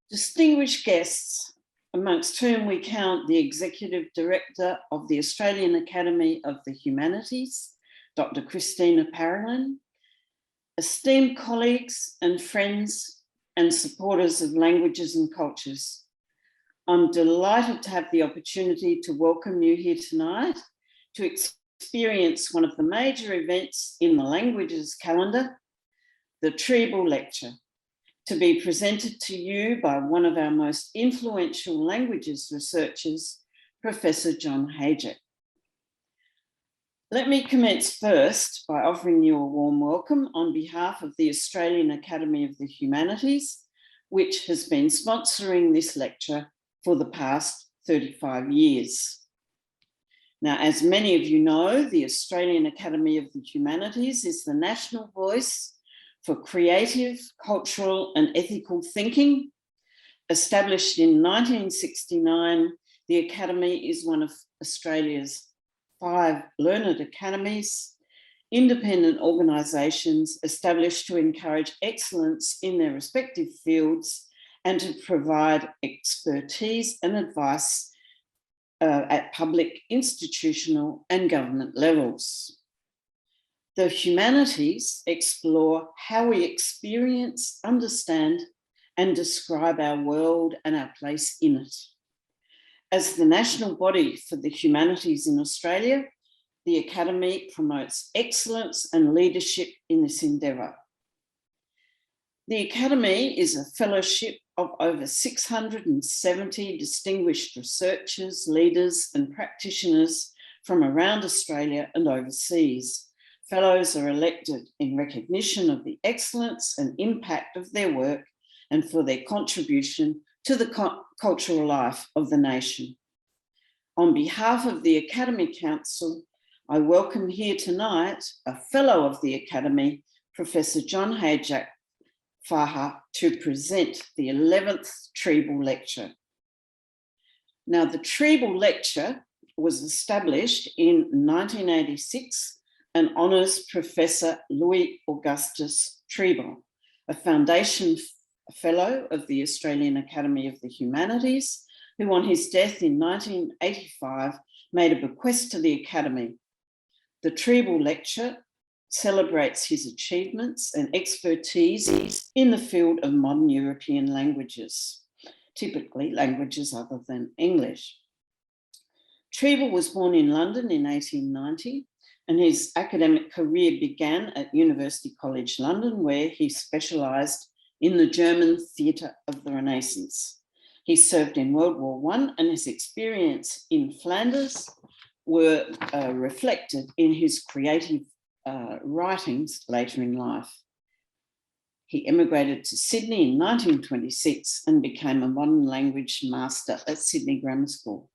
Distinguished guests, amongst whom we count the Executive Director of the Australian Academy of the Humanities, Dr. Christina Parolin, esteemed colleagues and friends and supporters of languages and cultures. I'm delighted to have the opportunity to welcome you here tonight to experience one of the major events in the languages calendar, the Triebel Lecture, to be presented to you by one of our most influential languages researchers, Professor John Hajek. Let me commence first by offering you a warm welcome on behalf of the Australian Academy of the Humanities, which has been sponsoring this lecture for the past 35 years. Now, as many of you know, the Australian Academy of the Humanities is the national voice for creative, cultural and ethical thinking. Established in 1969, the Academy is one of Australia's 5 learned academies, independent organisations established to encourage excellence in their respective fields and to provide expertise and advice at public, institutional and government levels. The humanities explore how we experience, understand and describe our world and our place in it. As the national body for the humanities in Australia, the Academy promotes excellence and leadership in this endeavour. The Academy is a fellowship of over 670 distinguished researchers, leaders and practitioners from around Australia and overseas. Fellows are elected in recognition of the excellence and impact of their work and for their contribution to the cultural life of the nation. On behalf of the Academy Council, I welcome here tonight a Fellow of the Academy, Professor John Hajek Faha, to present the 11th Triebel Lecture. Now, the Triebel Lecture was established in 1986 and honours Professor Louis Augustus Triebel, a Foundation Fellow of the Australian Academy of the Humanities, who on his death in 1985 made a bequest to the Academy. The Triebel Lecture celebrates his achievements and expertise in the field of modern European languages, typically languages other than English. Triebel was born in London in 1890, and his academic career began at University College London, where he specialised in the German theatre of the Renaissance. He served in World War I, and his experience in Flanders were reflected in his creative writings later in life. He emigrated to Sydney in 1926 and became a modern language master at Sydney Grammar School.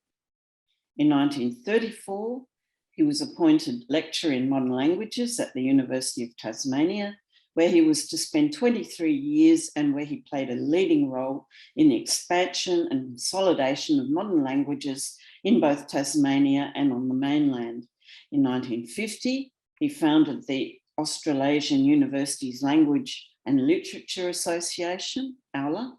In 1934, he was appointed lecturer in modern languages at the University of Tasmania, where he was to spend 23 years and where he played a leading role in the expansion and consolidation of modern languages in both Tasmania and on the mainland. In 1950, he founded the Australasian Universities Language and Literature Association, AULA,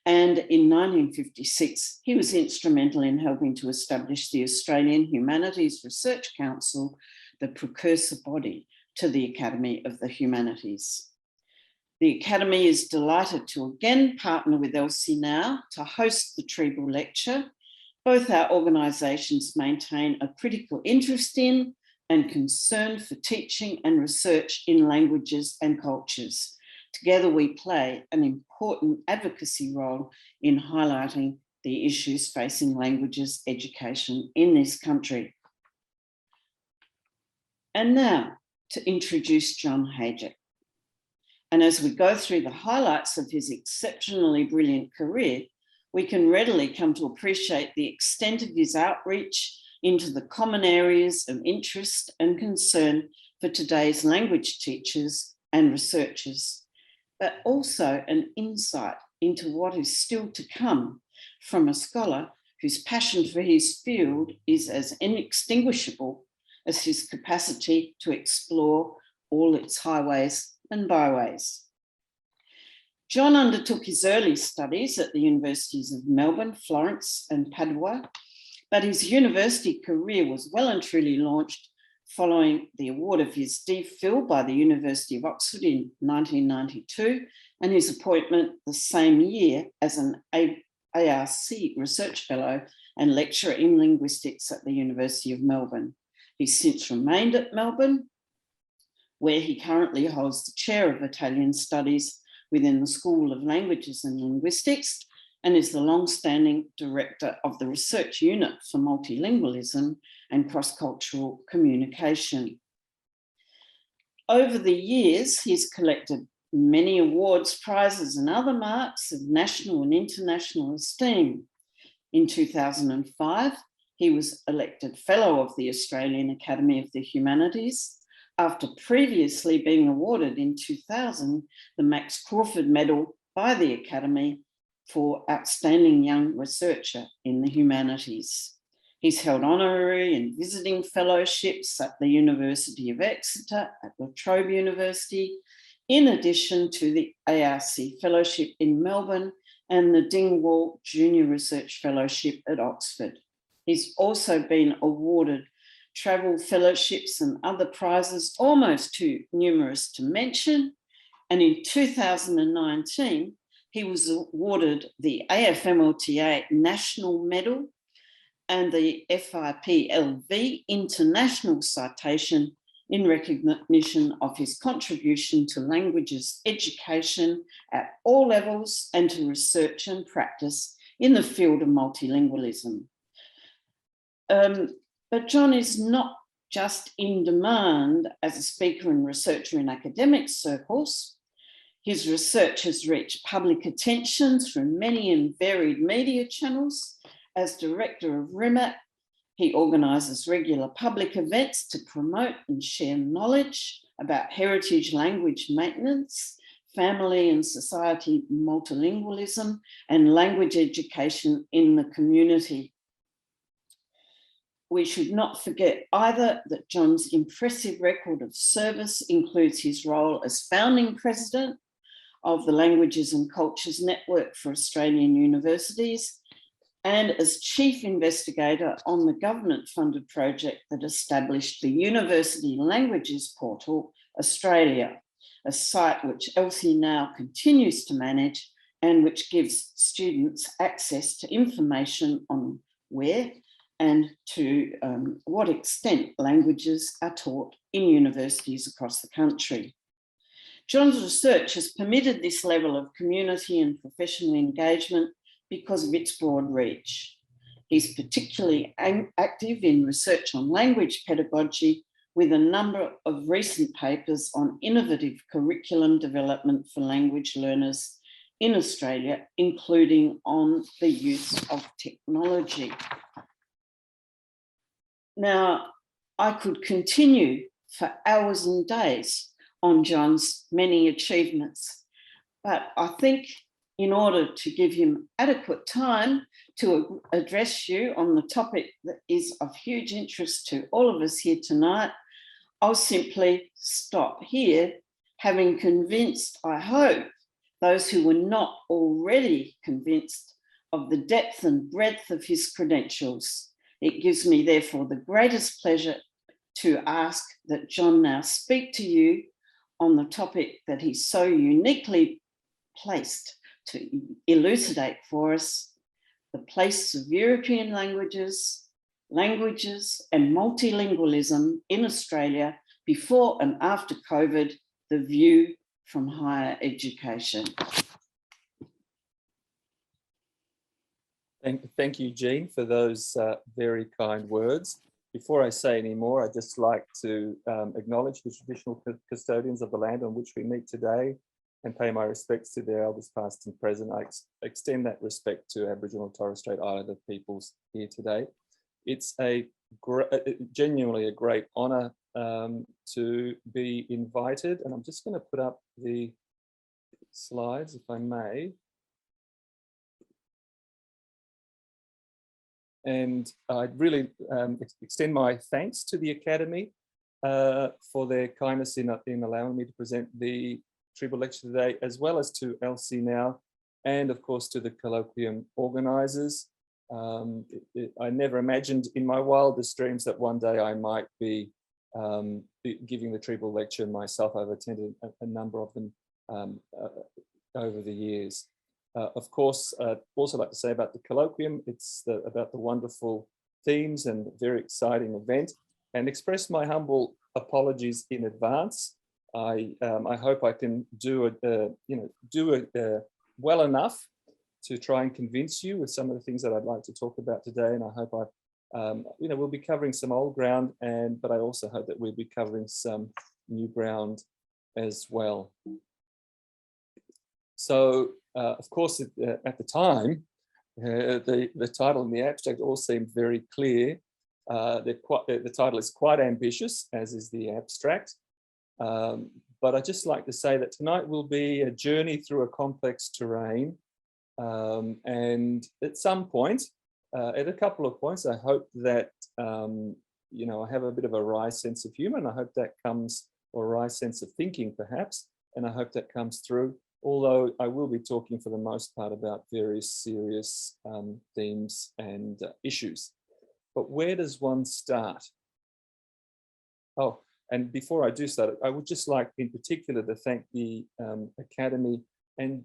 and in 1956, he was instrumental in helping to establish the Australian Humanities Research Council, the precursor body to the Academy of the Humanities. The Academy is delighted to again partner with LCNAU to host the Triebel Lecture. Both our organisations maintain a critical interest in and concern for teaching and research in languages and cultures. Together we play an important advocacy role in highlighting the issues facing languages education in this country. And now to introduce John Hajek. And as we go through the highlights of his exceptionally brilliant career, we can readily come to appreciate the extent of his outreach into the common areas of interest and concern for today's language teachers and researchers, but also an insight into what is still to come from a scholar whose passion for his field is as inextinguishable as his capacity to explore all its highways and byways. John undertook his early studies at the Universities of Melbourne, Florence and Padua, but his university career was well and truly launched following the award of his DPhil by the University of Oxford in 1992 and his appointment the same year as an ARC Research Fellow and lecturer in linguistics at the University of Melbourne. He's since remained at Melbourne, where he currently holds the chair of Italian Studies within the School of Languages and Linguistics and is the long-standing director of the Research Unit for Multilingualism and Cross-Cultural Communication. Over the years, he's collected many awards, prizes and other marks of national and international esteem. In 2005, he was elected Fellow of the Australian Academy of the Humanities, after previously being awarded in 2000 the Max Crawford Medal by the Academy for Outstanding Young Researcher in the Humanities. He's held honorary and visiting fellowships at the University of Exeter, at La Trobe University, in addition to the ARC Fellowship in Melbourne and the Dingwall Junior Research Fellowship at Oxford. He's also been awarded travel fellowships and other prizes, almost too numerous to mention. And in 2019, he was awarded the AFMLTA National Medal and the FIPLV International Citation in recognition of his contribution to languages education at all levels and to research and practice in the field of multilingualism. But John is not just in demand as a speaker and researcher in academic circles. His research has reached public attention through many and varied media channels. As director of RUMACCC, he organises regular public events to promote and share knowledge about heritage language maintenance, family and society multilingualism, and language education in the community. We should not forget either that John's impressive record of service includes his role as founding president of the Languages and Cultures Network for Australian Universities and as chief investigator on the government-funded project that established the University Languages Portal Australia, a site which LCNAU continues to manage and which gives students access to information on where and to what extent languages are taught in universities across the country. John's research has permitted this level of community and professional engagement because of its broad reach. He's particularly active in research on language pedagogy with a number of recent papers on innovative curriculum development for language learners in Australia, including on the use of technology. Now, I could continue for hours and days on John's many achievements, but I think in order to give him adequate time to address you on the topic that is of huge interest to all of us here tonight, I'll simply stop here, having convinced, I hope, those who were not already convinced of the depth and breadth of his credentials. It gives me, therefore, the greatest pleasure to ask that John now speak to you on the topic that he's so uniquely placed to elucidate for us, the place of European languages and multilingualism in Australia before and after COVID, the view from higher education. Thank you, Jean, for those very kind words. Before I say any more, I'd just like to acknowledge the traditional custodians of the land on which we meet today and pay my respects to their elders past and present. I extend that respect to Aboriginal and Torres Strait Islander peoples here today. It's genuinely a great honour to be invited, and I'm just going to put up the slides, if I may. And I'd really extend my thanks to the Academy for their kindness in allowing me to present the Triebel lecture today, as well as to LCNAU, and of course to the Colloquium organisers. I never imagined in my wildest dreams that one day I might be giving the Triebel lecture myself. I've attended a number of them over the years. Of course, I'd also like to say about the Colloquium, it's about the wonderful themes and very exciting event, and express my humble apologies in advance. I hope I can do it well enough to try and convince you with some of the things that I'd like to talk about today, and I hope we'll be covering some old ground, but I also hope that we'll be covering some new ground as well. So, of course, at the time, the title and the abstract all seemed very clear. The title is quite ambitious, as is the abstract. But I'd just like to say that tonight will be a journey through a complex terrain. And at some point, at a couple of points, I hope that, I have a bit of a wry sense of humor, and I hope that comes, or a wry sense of thinking perhaps, and I hope that comes through, although I will be talking for the most part about various serious themes and issues. But where does one start? Oh, and before I do start, I would just like in particular to thank the Academy and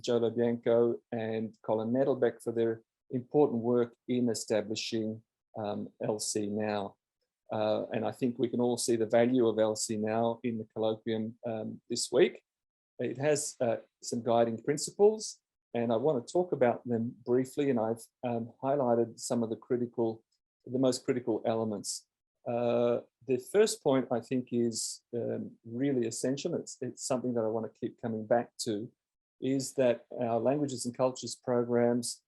Joe Lobianco and Colin Nettlebeck for their important work in establishing LCNAU. And I think we can all see the value of LCNAU in the colloquium this week. It has some guiding principles, and I want to talk about them briefly, and I've highlighted some of the most critical elements. The first point I think is really essential. It's something that I want to keep coming back to, is that our languages and cultures programs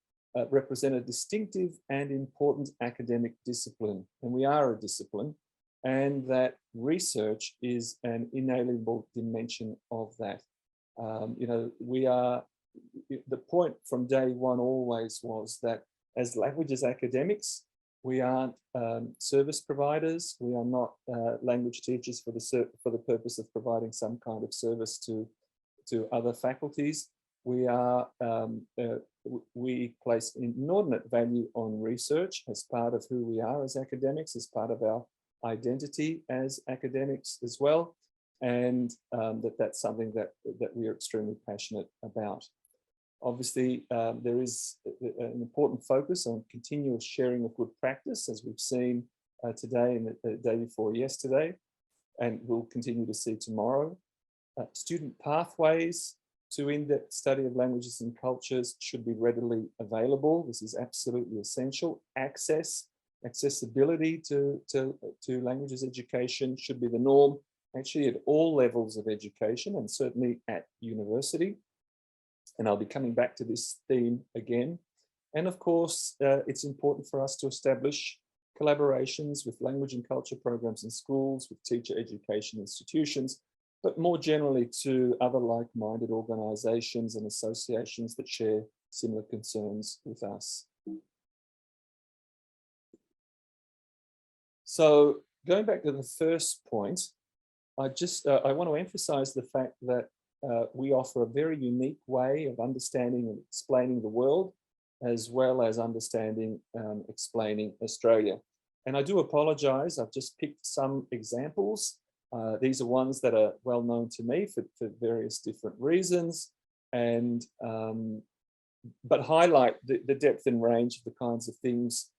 represent a distinctive and important academic discipline, and we are a discipline, and that research is an inalienable dimension of that. The point from day one always was that as languages academics, we aren't service providers. We are not language teachers for the purpose of providing some kind of service to other faculties. We place inordinate value on research as part of who we are as academics, as part of our identity as academics as well, and that's something that we are extremely passionate about. Obviously, there is an important focus on continuous sharing of good practice, as we've seen today and the day before yesterday, and we'll continue to see tomorrow. Student pathways to in-depth study of languages and cultures should be readily available. This is absolutely essential. Accessibility to languages education should be the norm, actually at all levels of education, and certainly at university. And I'll be coming back to this theme again. And of course, it's important for us to establish collaborations with language and culture programs in schools, with teacher education institutions, but more generally to other like-minded organizations and associations that share similar concerns with us. So going back to the first point, I want to emphasize the fact that we offer a very unique way of understanding and explaining the world, as well as understanding, explaining Australia. And I do apologize, I've just picked some examples. These are ones that are well known to me for various different reasons, and but highlight the depth and range of the kinds of things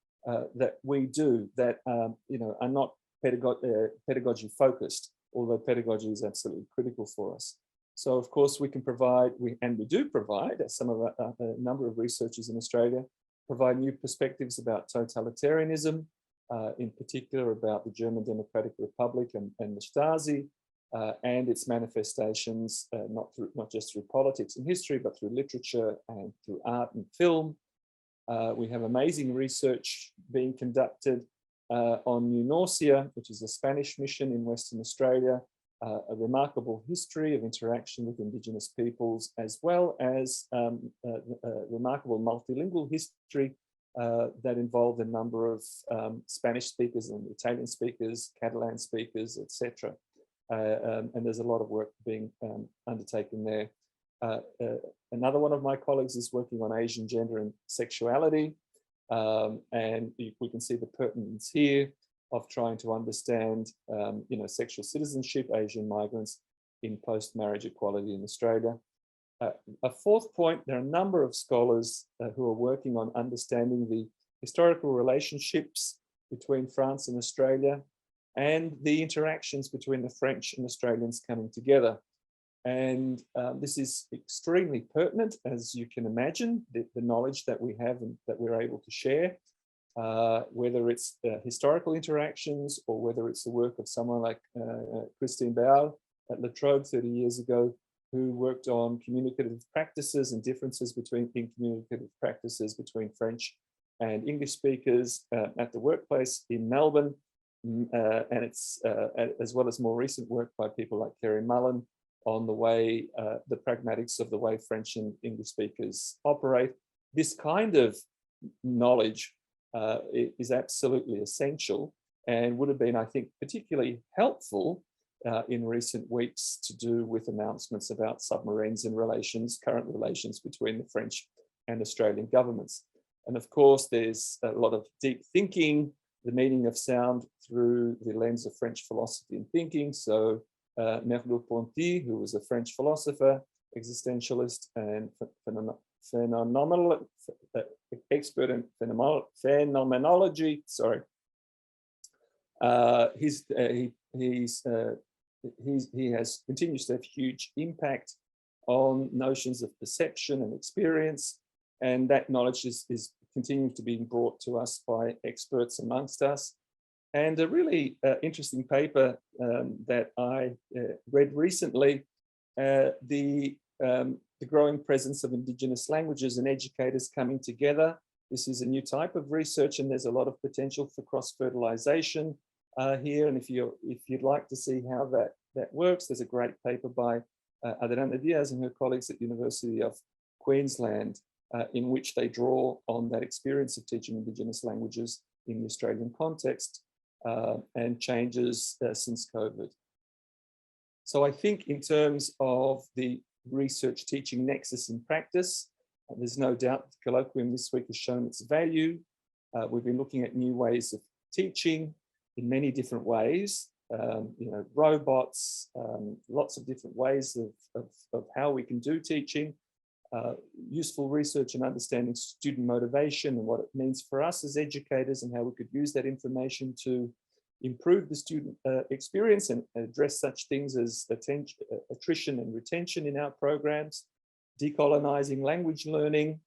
that we do that are not pedagogy focused, although pedagogy is absolutely critical for us. So of course we can provide, we do provide, as some of a number of researchers in Australia, provide new perspectives about totalitarianism, in particular about the German Democratic Republic and the Stasi, and its manifestations, not just through politics and history, but through literature and through art and film. We have amazing research being conducted on New Norcia, which is a Spanish mission in Western Australia, a remarkable history of interaction with Indigenous peoples, as well as a remarkable multilingual history that involved a number of Spanish speakers and Italian speakers, Catalan speakers, etc. and there's a lot of work being undertaken there. Another one of my colleagues is working on Asian gender and sexuality, and we can see the pertinence here of trying to understand, sexual citizenship, Asian migrants in post-marriage equality in Australia. A fourth point, there are a number of scholars who are working on understanding the historical relationships between France and Australia and the interactions between the French and Australians coming together. And this is extremely pertinent, as you can imagine, the knowledge that we have and that we're able to share, whether it's historical interactions or whether it's the work of someone like Christine Bell at La Trobe 30 years ago, who worked on communicative practices and differences between communicative practices between French and English speakers at the workplace in Melbourne. And it's as well as more recent work by people like Kerry Mullen on the way, the pragmatics of the way French and English speakers operate. This kind of knowledge is absolutely essential and would have been, I think, particularly helpful in recent weeks to do with announcements about submarines and current relations between the French and Australian governments. And of course, there's a lot of deep thinking, the meaning of sound through the lens of French philosophy and thinking. So Merleau-Ponty, who was a French philosopher, existentialist, and expert in phenomenology. Sorry, continues to have huge impact on notions of perception and experience, and that knowledge is continuing to be brought to us by experts amongst us. And a really interesting paper that I read recently, the growing presence of Indigenous languages and educators coming together. This is a new type of research, and there's a lot of potential for cross-fertilization here. And if you'd like to see how that works, there's a great paper by Adriana Diaz and her colleagues at University of Queensland, in which they draw on that experience of teaching Indigenous languages in the Australian context and changes since COVID. So I think in terms of the research teaching nexus in practice, there's no doubt the colloquium this week has shown its value. We've been looking at new ways of teaching in many different ways, robots, lots of different ways of how we can do teaching, useful research and understanding student motivation and what it means for us as educators and how we could use that information to improve the student experience and address such things as attrition and retention in our programs, decolonizing language learning,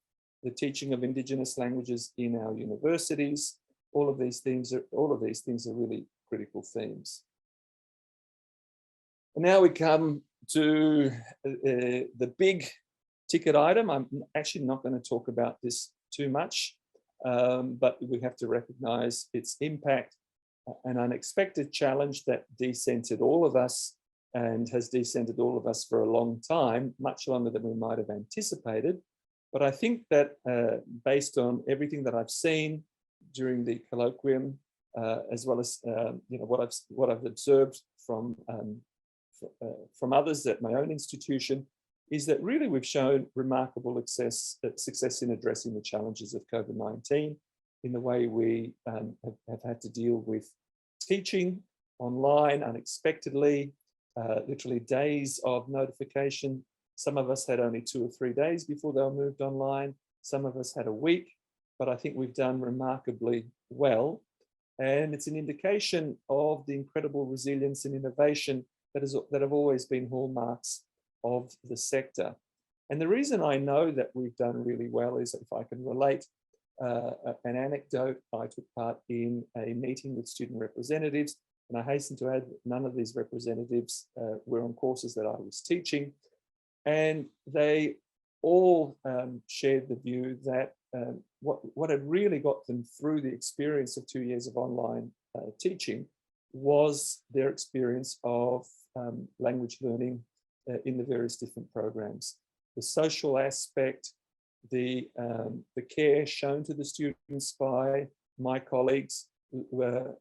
the teaching of Indigenous languages in our universities. All of these things are really critical themes. And now we come to the big ticket item. I'm actually not going to talk about this too much, but we have to recognize its impact. An unexpected challenge that decentered all of us and has decentered all of us for a long time, much longer than we might have anticipated. But I think that based on everything that I've seen during the colloquium, as well as what I've observed from others at my own institution, is that really we've shown remarkable success in addressing the challenges of COVID-19 in the way we have had to deal with teaching online unexpectedly, literally days of notification. Some of us had only 2 or 3 days before they were moved online. Some of us had a week, but I think we've done remarkably well. And it's an indication of the incredible resilience and innovation that have always been hallmarks of the sector. And the reason I know that we've done really well is, if I can relate an anecdote, I took part in a meeting with student representatives, and I hasten to add that none of these representatives were on courses that I was teaching. And they all shared the view that what had really got them through the experience of 2 years of online teaching was their experience of language learning in the various different programs. The social aspect, the care shown to the students by my colleagues,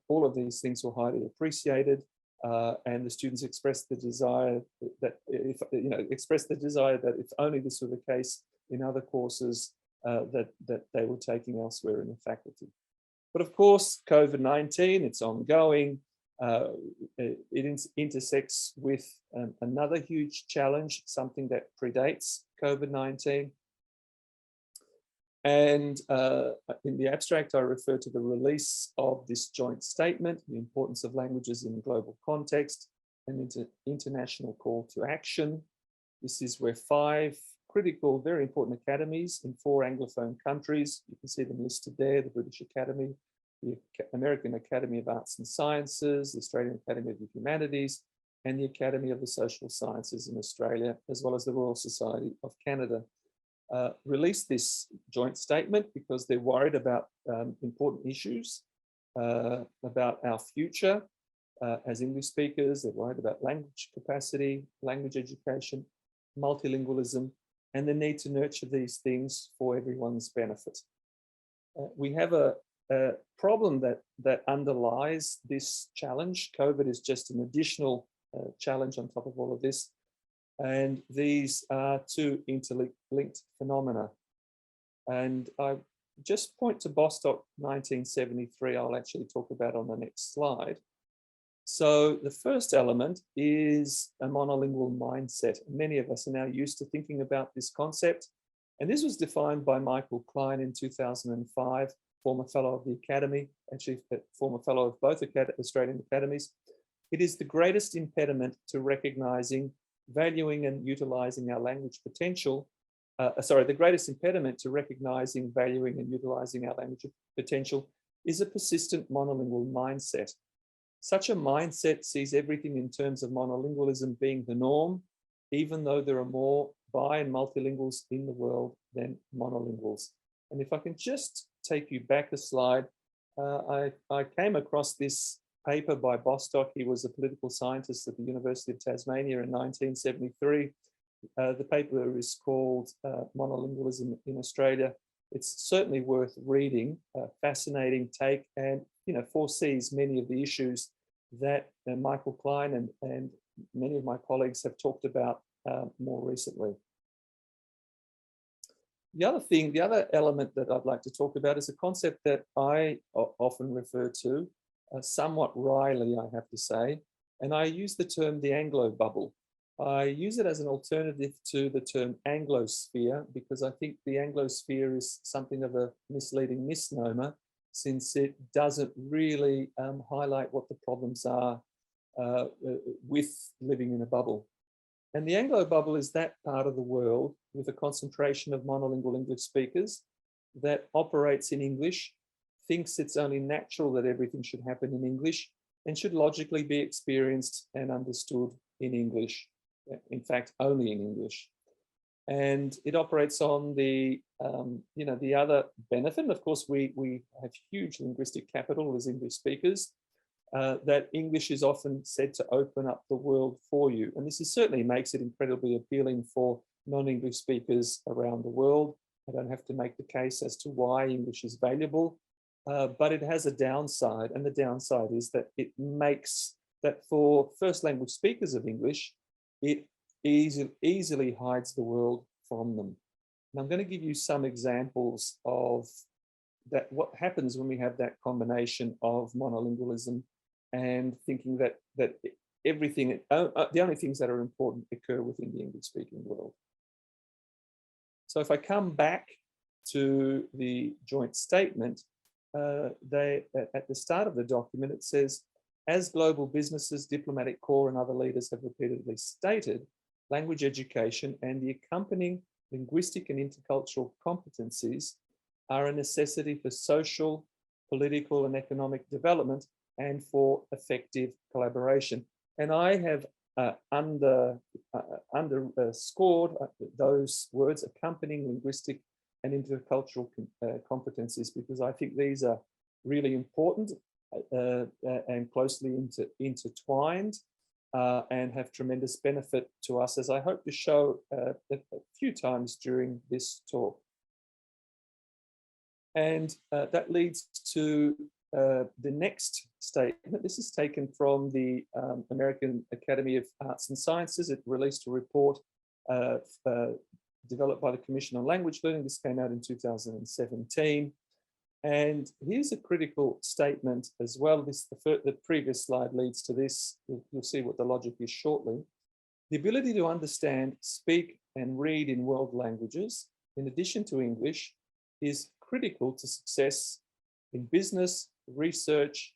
all of these things were highly appreciated. and the students expressed the desire that if if only this were the case in other courses that they were taking elsewhere in the faculty. But of course, COVID-19, it's ongoing. It intersects with another huge challenge, something that predates COVID-19. And in the abstract, I refer to the release of this joint statement, the importance of languages in a global context, and international call to action. This is where 5 critical, very important academies in 4 Anglophone countries, you can see them listed there, the British Academy, the American Academy of Arts and Sciences, the Australian Academy of the Humanities, and the Academy of the Social Sciences in Australia, as well as the Royal Society of Canada. Released this joint statement because they're worried about important issues about our future as English speakers. They're worried about language capacity, language education, multilingualism, and the need to nurture these things for everyone's benefit. We have a problem that underlies this challenge. COVID is just an additional challenge on top of all of this. And these are 2 interlinked phenomena. And I just point to Bostock 1973, I'll actually talk about on the next slide. So the first element is a monolingual mindset. Many of us are now used to thinking about this concept. And this was defined by Michael Klein in 2005, former fellow of the Academy, actually former fellow of both Australian academies. It is the greatest impediment to recognizing, valuing and utilizing our language potential. The greatest impediment to recognizing, valuing and utilizing our language potential is a persistent monolingual mindset. Such a mindset sees everything in terms of monolingualism being the norm, even though there are more bi and multilinguals in the world than monolinguals. And if I can just take you back a slide, I came across this paper by Bostock. He was a political scientist at the University of Tasmania in 1973. The paper is called Monolingualism in Australia. It's certainly worth reading, a fascinating take, and foresees many of the issues that Michael Klein and many of my colleagues have talked about more recently. The other element that I'd like to talk about is a concept that I often refer to, somewhat wryly, I have to say, and I use the term the Anglo bubble. I use it as an alternative to the term Anglosphere because I think the Anglosphere is something of a misleading misnomer, since it doesn't really highlight what the problems are with living in a bubble. And the Anglo bubble is that part of the world with a concentration of monolingual English speakers that operates in English, thinks it's only natural that everything should happen in English, and should logically be experienced and understood in English. In fact, only in English. And it operates on the, the other benefit. And of course, we have huge linguistic capital as English speakers, that English is often said to open up the world for you. And this certainly makes it incredibly appealing for non-English speakers around the world. I don't have to make the case as to why English is valuable, but it has a downside. And the downside is that it makes that for first language speakers of English, it easily hides the world from them. And I'm going to give you some examples of that, what happens when we have that combination of monolingualism and thinking that everything, the only things that are important occur within the English-speaking world. So if I come back to the joint statement, at the start of the document, it says, as global businesses, diplomatic corps and other leaders have repeatedly stated, language education and the accompanying linguistic and intercultural competencies are a necessity for social, political and economic development and for effective collaboration. And I have underscored those words, accompanying linguistic and intercultural competencies, because I think these are really important and closely intertwined and have tremendous benefit to us, as I hope to show a few times during this talk. And that leads to the next statement, this is taken from the American Academy of Arts and Sciences. It released a report developed by the Commission on Language Learning. This came out in 2017. And here's a critical statement as well. The previous slide leads to this. You'll see what the logic is shortly. The ability to understand, speak, and read in world languages, in addition to English, is critical to success in business, research,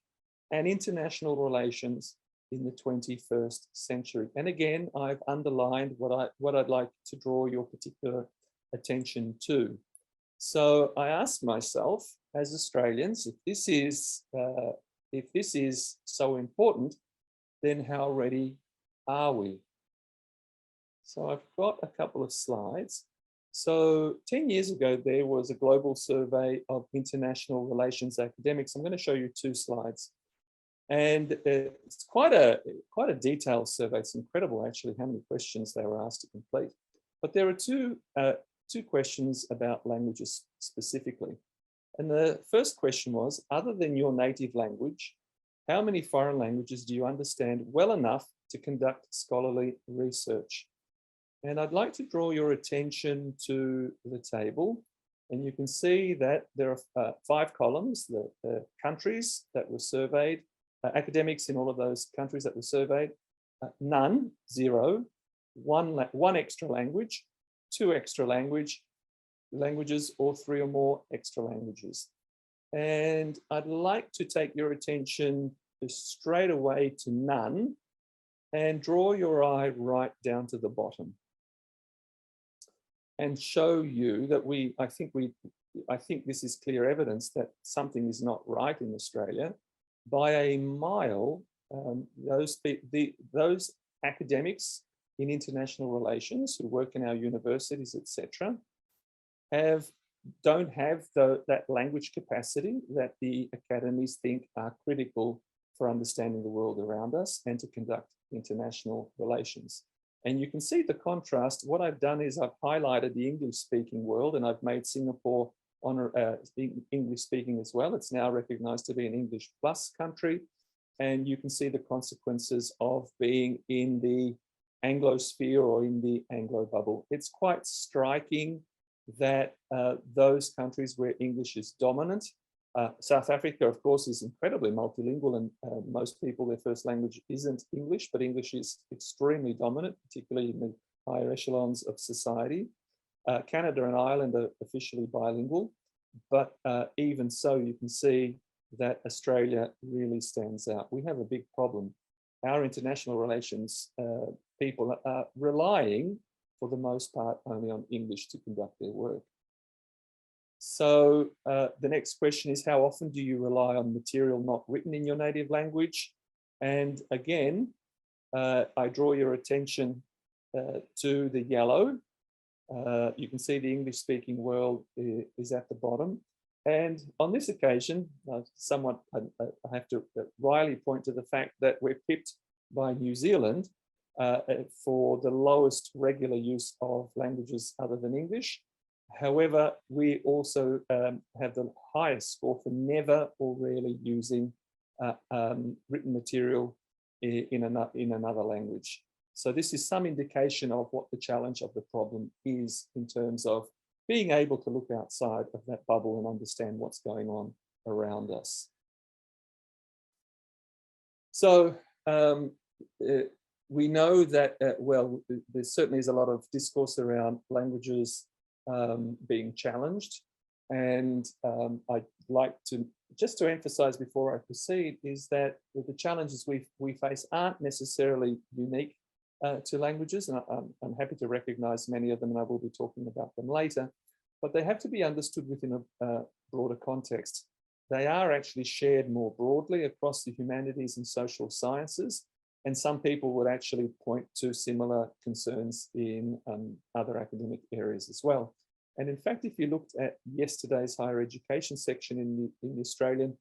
and international relations in the 21st century. And again, I've underlined what I'd like to draw your particular attention to. So I ask myself, as Australians, if this is so important, then how ready are we? So I've got a couple of slides. So 10 years ago, there was a global survey of international relations academics. I'm going to show you two slides. And it's quite a detailed survey. It's incredible, actually, how many questions they were asked to complete. But there are two questions about languages specifically. And the first question was, other than your native language, how many foreign languages do you understand well enough to conduct scholarly research? And I'd like to draw your attention to the table. And you can see that there are 5 columns, the countries that were surveyed, academics in all of those countries that were surveyed, none, 0, one extra language, 2 extra languages, or 3 or more extra languages. And I'd like to take your attention straight away to none and draw your eye right down to the bottom and show you that I think this is clear evidence that something is not right in Australia. By a mile, those academics in international relations who work in our universities, etc., don't have that language capacity that the academies think are critical for understanding the world around us and to conduct international relations. And you can see the contrast. What I've done is I've highlighted the English-speaking world, and I've made Singapore English-speaking as well. It's now recognized to be an English plus country. And you can see the consequences of being in the Anglosphere or in the Anglo bubble. It's quite striking that those countries where English is dominant, South Africa, of course, is incredibly multilingual, and most people, their first language isn't English, but English is extremely dominant, particularly in the higher echelons of society. Canada and Ireland are officially bilingual, but even so, you can see that Australia really stands out. We have a big problem. Our international relations people are relying, for the most part, only on English to conduct their work. So the next question is, how often do you rely on material not written in your native language? And again, I draw your attention to the yellow. You can see the English-speaking world is at the bottom. And on this occasion, I have to wryly point to the fact that we're pipped by New Zealand for the lowest regular use of languages other than English. However, we also have the highest score for never or rarely using written material in another language. So this is some indication of what the challenge of the problem is in terms of being able to look outside of that bubble and understand what's going on around us. So we know that, well, there certainly is a lot of discourse around languages being challenged. And I'd like to, just to emphasize before I proceed, is that the challenges we face aren't necessarily unique to languages. And I'm happy to recognize many of them, and I will be talking about them later, but they have to be understood within a broader context. They are actually shared more broadly across the humanities and social sciences. And some people would actually point to similar concerns in other academic areas as well. And in fact, if you looked at yesterday's higher education section in the Australian,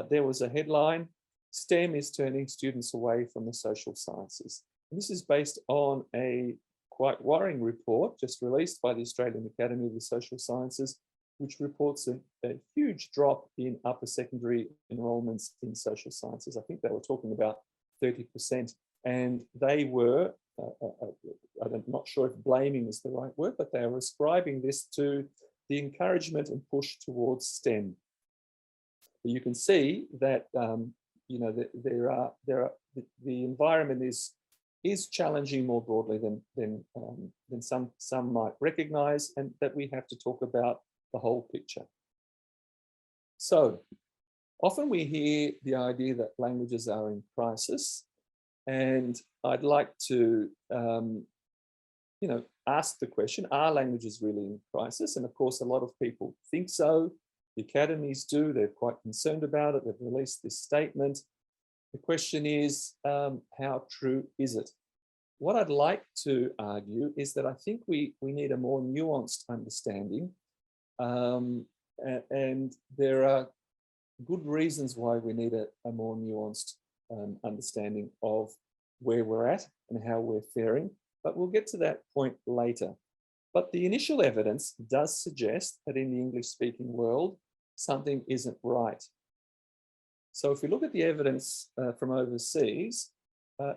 there was a headline, STEM is turning students away from the social sciences. And this is based on a quite worrying report just released by the Australian Academy of the Social Sciences, which reports a huge drop in upper secondary enrollments in social sciences. I think they were talking about 30%. And they were, I'm not sure if blaming is the right word, but they were ascribing this to the encouragement and push towards STEM. But you can see that you know, the environment is challenging more broadly than some might recognize, and that we have to talk about the whole picture. So often we hear the idea that languages are in crisis, and I'd like to you know, ask the question, are languages really in crisis? And of course, a lot of people think so. The academies do, they're quite concerned about it. They've released this statement. The question is, how true is it? What I'd like to argue is that I think we need a more nuanced understanding. And there are good reasons why we need a more nuanced understanding of where we're at and how we're faring, but we'll get to that point later. But the initial evidence does suggest that in the English-speaking world, something isn't right. So if we look at the evidence from overseas,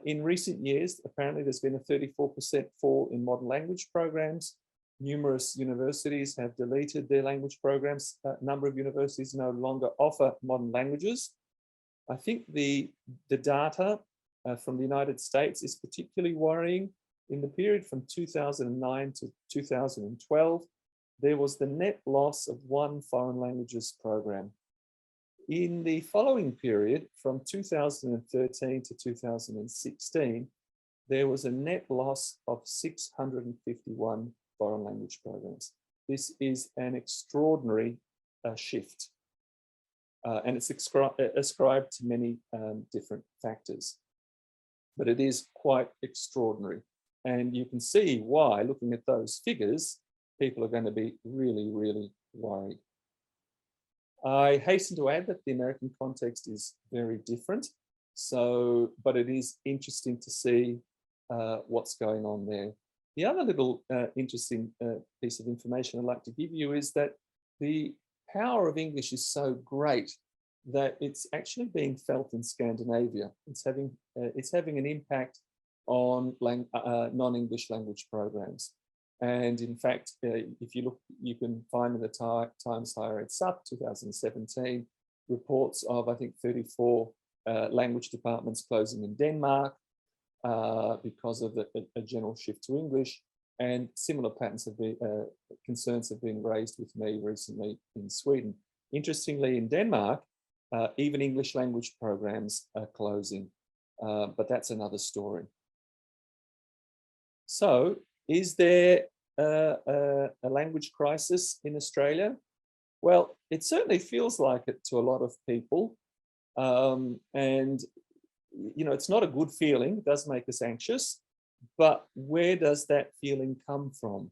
in recent years, apparently there's been a 34% fall in modern language programs. Numerous universities have deleted their language programs. A number of universities no longer offer modern languages. I think the data from the United States is particularly worrying. In the period from 2009 to 2012, there was the net loss of one foreign languages program. In the following period, from 2013 to 2016, there was a net loss of 651 foreign language programs. This is an extraordinary shift, and it's ascribed to many different factors, but it is quite extraordinary. And you can see why, looking at those figures, people are going to be really, really worried. I hasten to add that the American context is very different. So, but it is interesting to see what's going on there. The other little interesting piece of information I'd like to give you is that the power of English is so great that it's actually being felt in Scandinavia. It's having an impact on non-English language programs. And in fact, if you look, you can find in the Times Higher Ed Sup 2017 reports of, I think, 34 language departments closing in Denmark because of a general shift to English. And similar patterns have been, concerns have been raised with me recently in Sweden. Interestingly, in Denmark, even English language programs are closing, but that's another story. So, is there a language crisis in Australia? Well, it certainly feels like it to a lot of people. And, you know, it's not a good feeling. It does make us anxious. But where does that feeling come from?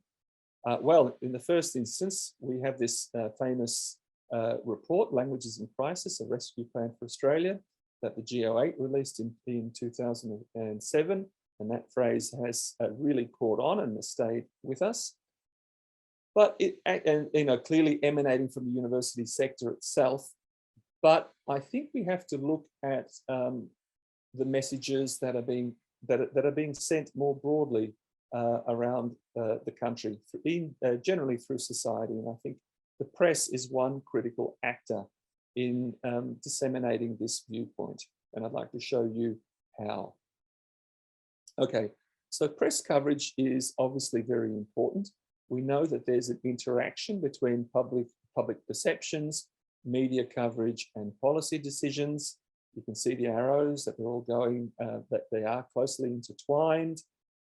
Well, in the first instance, we have this famous report, Languages in Crisis, a Rescue Plan for Australia, that the G08 released in 2007. And that phrase has really caught on and has stayed with us. But it, and you know, clearly emanating from the university sector itself. But I think we have to look at the messages that are being sent more broadly around the country, generally through society. And I think the press is one critical actor in disseminating this viewpoint. And I'd like to show you how. Okay, so press coverage is obviously very important. We know that there's an interaction between public perceptions, media coverage, and policy decisions. You can see the arrows that they're all going, that they are closely intertwined.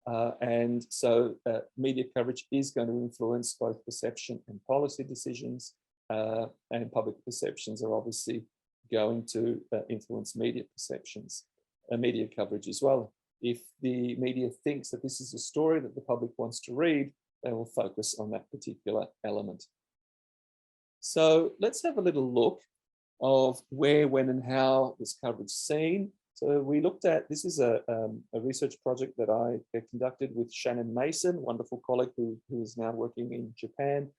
And so media coverage is going to influence both perception and policy decisions. And public perceptions are obviously going to influence media perceptions, media coverage as well. If the media thinks that this is a story that the public wants to read, they will focus on that particular element. So let's have a little look of where, when, and how this coverage is seen. So we looked at, this is a research project that I conducted with Shannon Mason, wonderful colleague who is now working in Japan.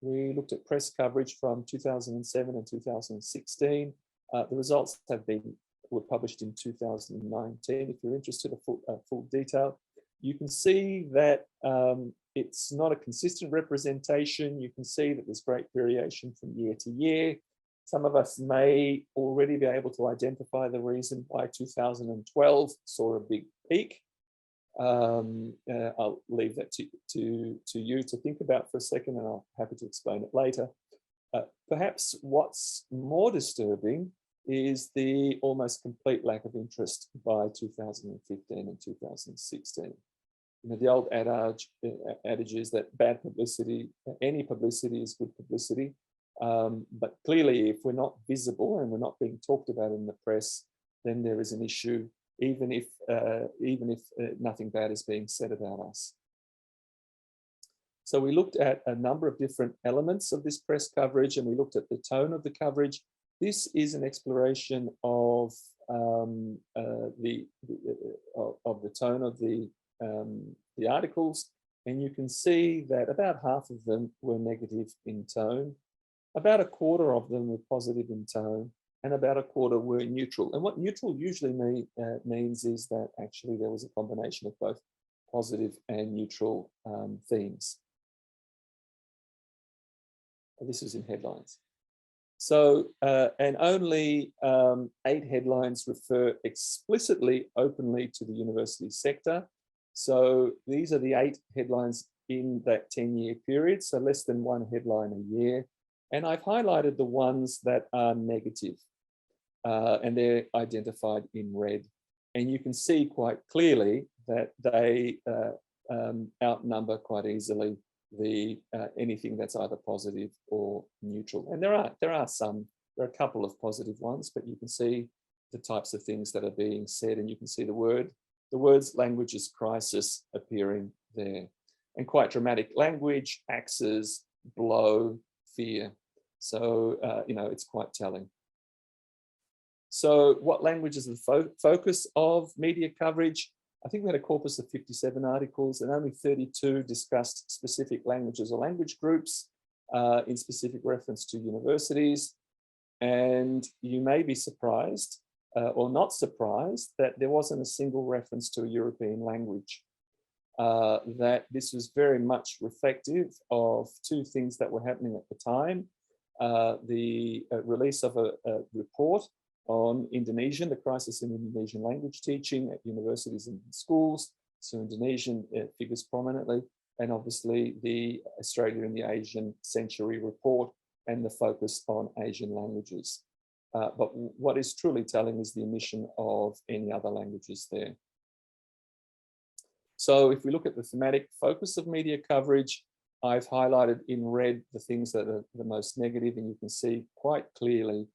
We looked at press coverage from 2007 and 2016. The results were published in 2019. If you're interested in full detail, you can see that it's not a consistent representation. You can see that there's great variation from year to year. Some of us may already be able to identify the reason why 2012 saw a big peak. I'll leave that to you to think about for a second, and I'm happy to explain it later. Perhaps what's more disturbing is the almost complete lack of interest by 2015 and 2016. You know, the old adage is that bad publicity, any publicity is good publicity. But clearly, if we're not visible and we're not being talked about in the press, then there is an issue, even if nothing bad is being said about us. So we looked at a number of different elements of this press coverage, and we looked at the tone of the coverage. This is an exploration of the tone of the articles, and you can see that about half of them were negative in tone, about a quarter of them were positive in tone, and about a quarter were neutral. And what neutral usually means is that actually there was a combination of both positive and neutral themes. This is in headlines. So, and only 8 headlines refer explicitly, openly to the university sector. So these are the 8 headlines in that 10-year period, so less than 1 headline a year. And I've highlighted the ones that are negative, and they're identified in red. And you can see quite clearly that they outnumber quite easily anything that's either positive or neutral. And there are a couple of positive ones, but you can see the types of things that are being said, and you can see the words languages crisis appearing there, and quite dramatic language, axes, blow, fear. So you know, it's quite telling. So what languages are the focus of media coverage? I think we had a corpus of 57 articles, and only 32 discussed specific languages or language groups in specific reference to universities. And you may be surprised or not surprised that there wasn't a single reference to a European language. That this was very much reflective of 2 things that were happening at the time. The release of a report on Indonesian, the crisis in Indonesian language teaching at universities and schools. So Indonesian figures prominently, and obviously the Australia in the Asian Century report and the focus on Asian languages. But what is truly telling is the omission of any other languages there. So if we look at the thematic focus of media coverage, I've highlighted in red the things that are the most negative, and you can see quite clearly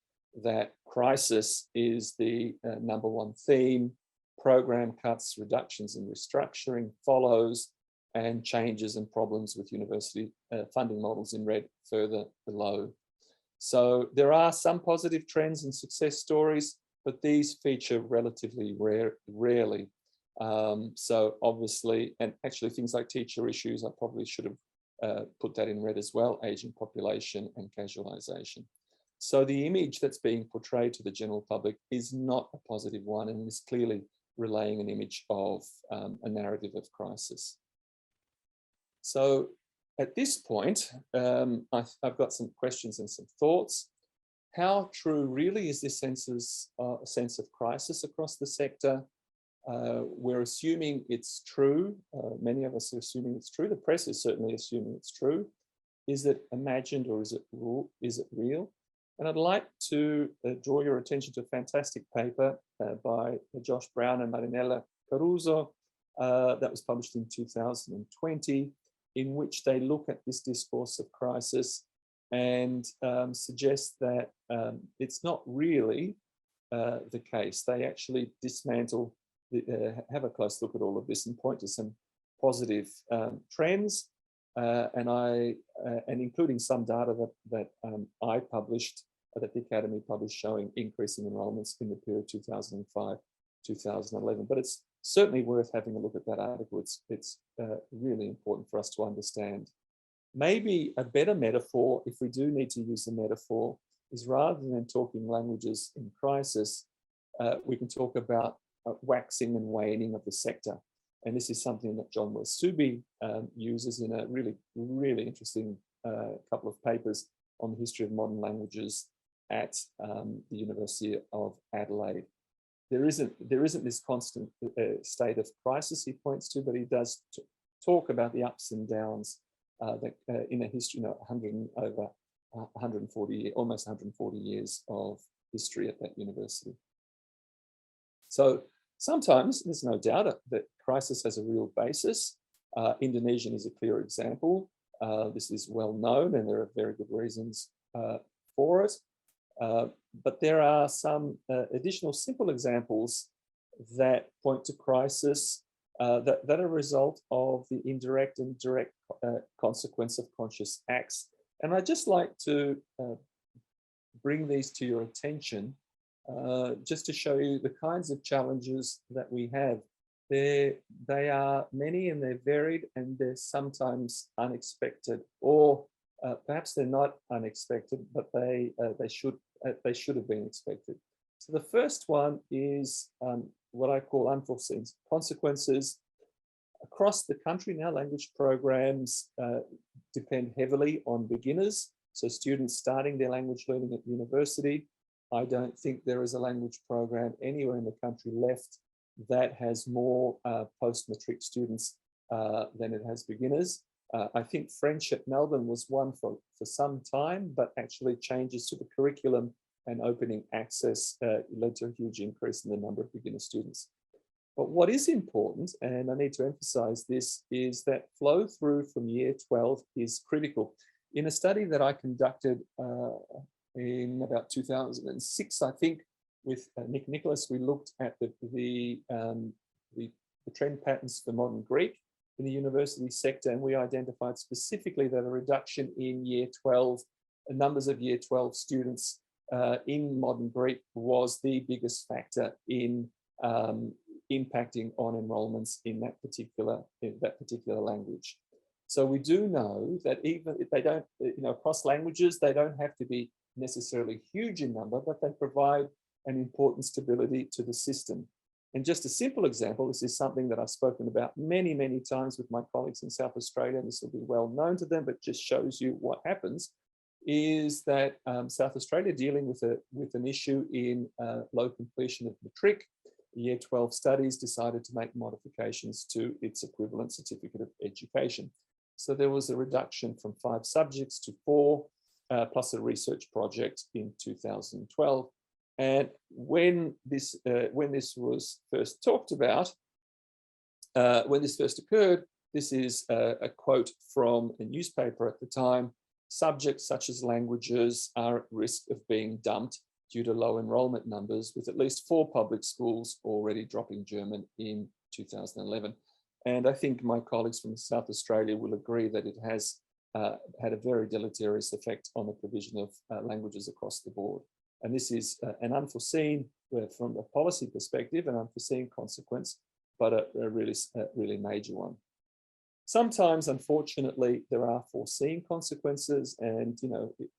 that crisis is the #1 theme, program cuts, reductions and restructuring follows, and changes and problems with university funding models in red further below. So there are some positive trends and success stories, but these feature relatively rarely. So obviously, and actually things like teacher issues, I probably should have put that in red as well, aging population and casualisation. So the image that's being portrayed to the general public is not a positive one, and is clearly relaying an image of a narrative of crisis. So at this point, I've got some questions and some thoughts. How true really is this sense of crisis across the sector? We're assuming it's true. Many of us are assuming it's true. The press is certainly assuming it's true. Is it imagined, or is it real? And I'd like to draw your attention to a fantastic paper by Josh Brown and Marinella Caruso that was published in 2020, in which they look at this discourse of crisis and suggest that it's not really the case. They actually dismantle, have a close look at all of this and point to some positive trends, and including some data that I published, that the Academy published, showing increasing enrolments in the period 2005-2011. But it's certainly worth having a look at that article. It's really important for us to understand maybe a better metaphor, if we do need to use a metaphor, is rather than talking languages in crisis, we can talk about waxing and waning of the sector. And this is something that John Wasubi uses in a really, really interesting couple of papers on the history of modern languages at the University of Adelaide. There isn't this constant state of crisis he points to, but he does talk about the ups and downs that in a history, over 140, almost 140 years of history at that university. So sometimes there's no doubt that crisis has a real basis. Indonesian is a clear example. This is well known and there are very good reasons for it. But there are some additional simple examples that point to crisis that are a result of the indirect and direct consequence of conscious acts. And I'd just like to bring these to your attention just to show you the kinds of challenges that we have. They are many and they're varied and they're sometimes unexpected, or perhaps they're not unexpected, but they should have been expected. So the first one is what I call unforeseen consequences. Across the country now, language programs depend heavily on beginners. So students starting their language learning at university. I don't think there is a language program anywhere in the country left that has more post-matric students than it has beginners. I think French at Melbourne was one for some time, but actually changes to the curriculum and opening access led to a huge increase in the number of beginner students. But what is important, and I need to emphasize this, is that flow through from year 12 is critical. In a study that I conducted in about 2006, I think, with Nick Nicholas, we looked at the trend patterns for modern Greek in the university sector, and we identified specifically that a reduction in year 12, numbers of year 12 students in modern Greek was the biggest factor in impacting on enrollments in that particular language. So we do know that even if they don't, across languages, they don't have to be necessarily huge in number, but they provide an important stability to the system. And just a simple example, this is something that I've spoken about many, many times with my colleagues in South Australia, and this will be well known to them, but just shows you what happens, is that South Australia dealing with an issue in low completion of matric, Year 12 studies decided to make modifications to its equivalent certificate of education. So there was a reduction from 5 subjects to 4, plus a research project in 2012. And when this was first talked about, when this first occurred, this is a quote from a newspaper at the time: subjects such as languages are at risk of being dumped due to low enrollment numbers, with at least 4 public schools already dropping German in 2011. And I think my colleagues from South Australia will agree that it has had a very deleterious effect on the provision of languages across the board. And this is an unforeseen, from a policy perspective, an unforeseen consequence, but a really major one. Sometimes, unfortunately, there are foreseen consequences, and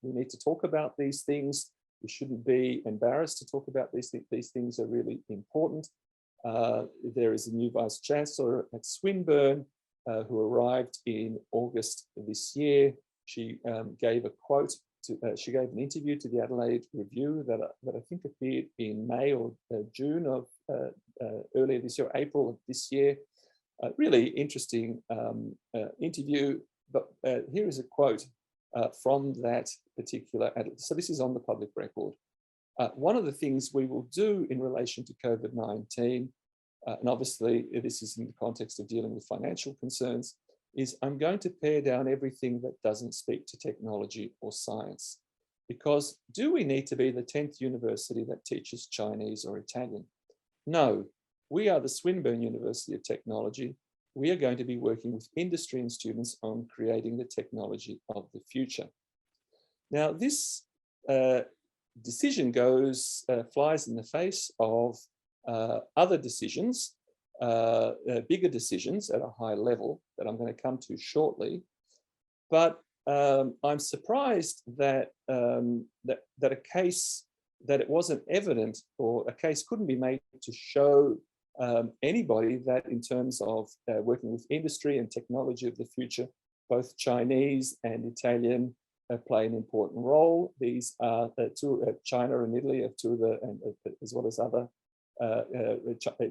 we need to talk about these things. We shouldn't be embarrassed to talk about these things. These things are really important. There is a new Vice Chancellor at Swinburne who arrived in August of this year. She gave a quote. She gave an interview to the Adelaide Review that I think appeared in May or June of earlier this year, April of this year. Really interesting interview. But here is a quote from that particular. So this is on the public record. One of the things we will do in relation to COVID-19, and obviously this is in the context of dealing with financial concerns, is I'm going to pare down everything that doesn't speak to technology or science. Because do we need to be the 10th university that teaches Chinese or Italian? No, we are the Swinburne University of Technology. We are going to be working with industry and students on creating the technology of the future. Now, this decision flies in the face of other decisions, bigger decisions at a high level that I'm going to come to shortly. But I'm surprised that, that a case, that it wasn't evident, or a case couldn't be made to show anybody that in terms of working with industry and technology of the future, both Chinese and Italian play an important role. These are China and Italy are two of the, as well as other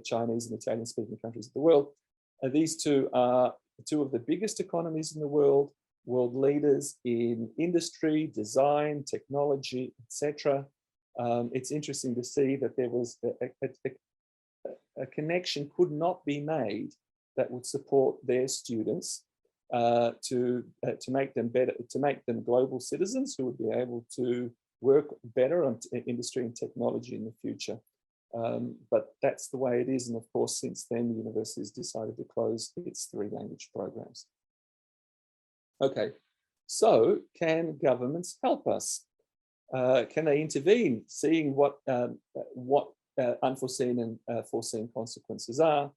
Chinese and Italian speaking countries of the world. These two are two of the biggest economies in the world, world leaders in industry, design, technology, etc. It's interesting to see that there was a connection could not be made that would support their students to make them better, to make them global citizens who would be able to work better on industry and technology in the future. But that's the way it is. And of course, since then, the university has decided to close its 3 language programs. Okay, so can governments help us? Can they intervene, seeing what unforeseen and foreseen consequences are?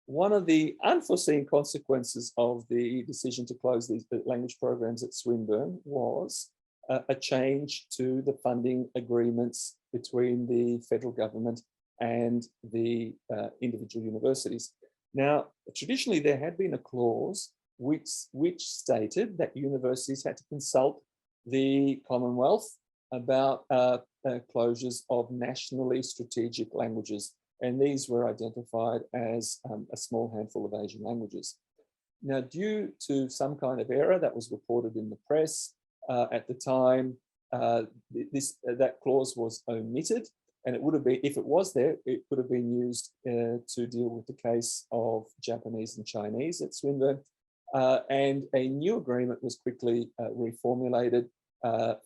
One of the unforeseen consequences of the decision to close these language programs at Swinburne was a change to the funding agreements between the federal government and the individual universities. Now, traditionally, there had been a clause which stated that universities had to consult the Commonwealth about closures of nationally strategic languages. And these were identified as a small handful of Asian languages. Now, due to some kind of error that was reported in the press at the time, that clause was omitted. And it would have been, if it was there, it could have been used to deal with the case of Japanese and Chinese at Swinburne. And a new agreement was quickly reformulated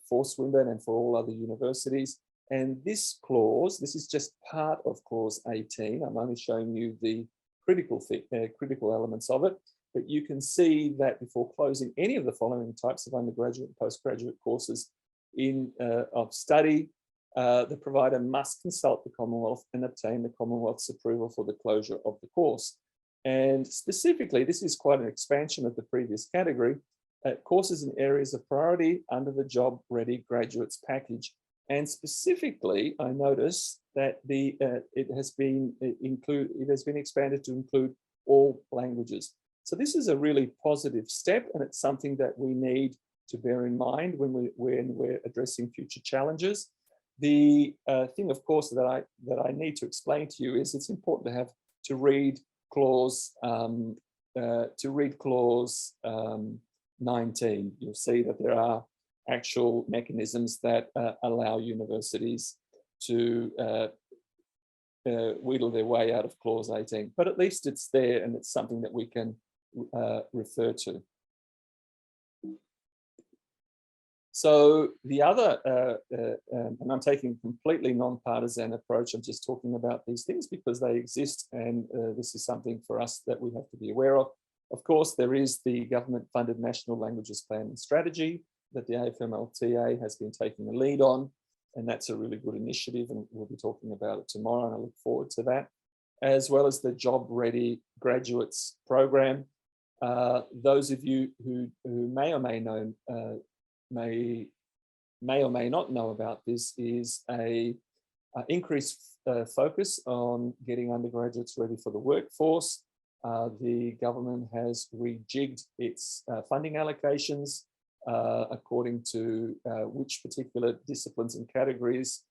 for Swinburne and for all other universities. And this clause, this is just part of clause 18. I'm only showing you the critical elements of it, but you can see that before closing any of the following types of undergraduate and postgraduate courses of study, the provider must consult the Commonwealth and obtain the Commonwealth's approval for the closure of the course. And specifically, this is quite an expansion of the previous category, courses in areas of priority under the Job Ready Graduates package. And specifically, I notice that it has been expanded to include all languages. So this is a really positive step, and it's something that we need to bear in mind when we're addressing future challenges. The thing, of course, that I need to explain to you is it's important to read clause 19. You'll see that there are actual mechanisms that allow universities to wheedle their way out of clause 18, but at least it's there and it's something that we can refer to. So the other, and I'm taking a completely non-partisan approach, I'm just talking about these things because they exist, and this is something for us that we have to be aware of. Of course, there is the government-funded National Languages Plan and Strategy that the AFMLTA has been taking the lead on, and that's a really good initiative, and we'll be talking about it tomorrow, and I look forward to that, as well as the Job Ready Graduates Program. Those of you who may or may not know about this is a increased focus on getting undergraduates ready for the workforce. The government has rejigged its funding allocations according to which particular disciplines and categories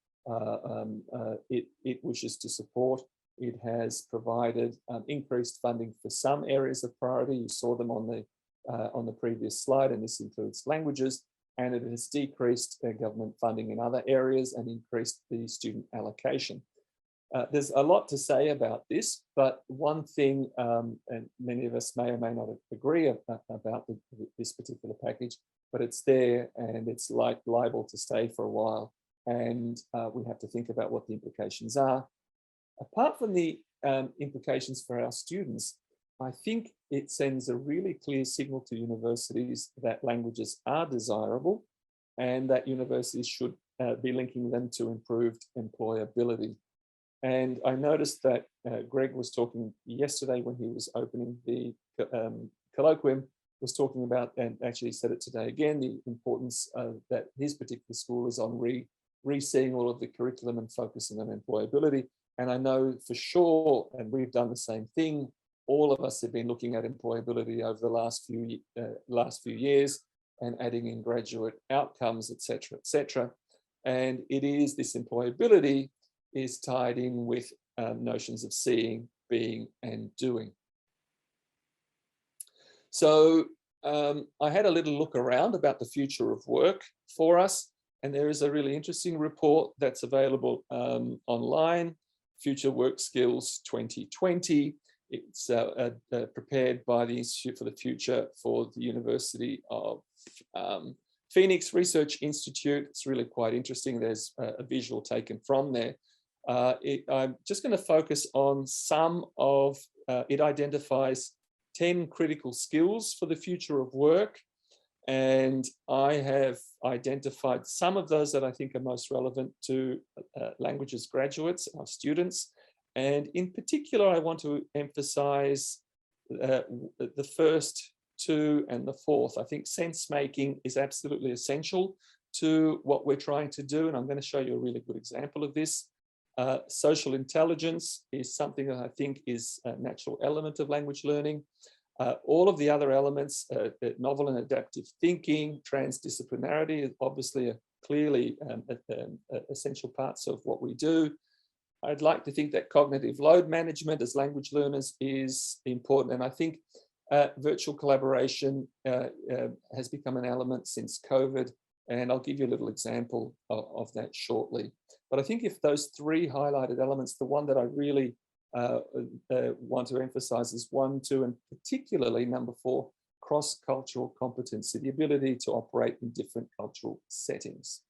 it wishes to support. It has provided increased funding for some areas of priority. You saw them on the previous slide, and this includes languages, and it has decreased government funding in other areas and increased the student allocation. There's a lot to say about this, but one thing, and many of us may or may not agree about this particular package, but it's there and it's liable to stay for a while, and we have to think about what the implications are. Apart from the implications for our students, I think it sends a really clear signal to universities that languages are desirable and that universities should be linking them to improved employability. And I noticed that Greg was talking yesterday when he was opening the colloquium was talking about, and actually said it today again, the importance that his particular school is on re-seeing all of the curriculum and focusing on employability. And I know for sure, and we've done the same thing, all of us have been looking at employability over the last few years and adding in graduate outcomes, et cetera, et cetera. And it is this employability is tied in with notions of seeing, being, and doing. So I had a little look around about the future of work for us, and there is a really interesting report that's available online, Future Work Skills 2020. It's prepared by the Institute for the Future for the University of Phoenix Research Institute. It's really quite interesting. There's a visual taken from there. I'm just going to focus on some of, it identifies 10 critical skills for the future of work. And I have identified some of those that I think are most relevant to languages graduates, our students. And in particular, I want to emphasize the first two and the fourth. I think sense making is absolutely essential to what we're trying to do. And I'm going to show you a really good example of this. Social intelligence is something that I think is a natural element of language learning. All of the other elements, novel and adaptive thinking, transdisciplinarity is obviously clearly essential parts of what we do. I'd like to think that cognitive load management as language learners is important. And I think virtual collaboration has become an element since COVID. And I'll give you a little example of that shortly. But I think if those three highlighted elements, the one that I really want to emphasize is 1, 2, and particularly number 4, cross-cultural competency, the ability to operate in different cultural settings.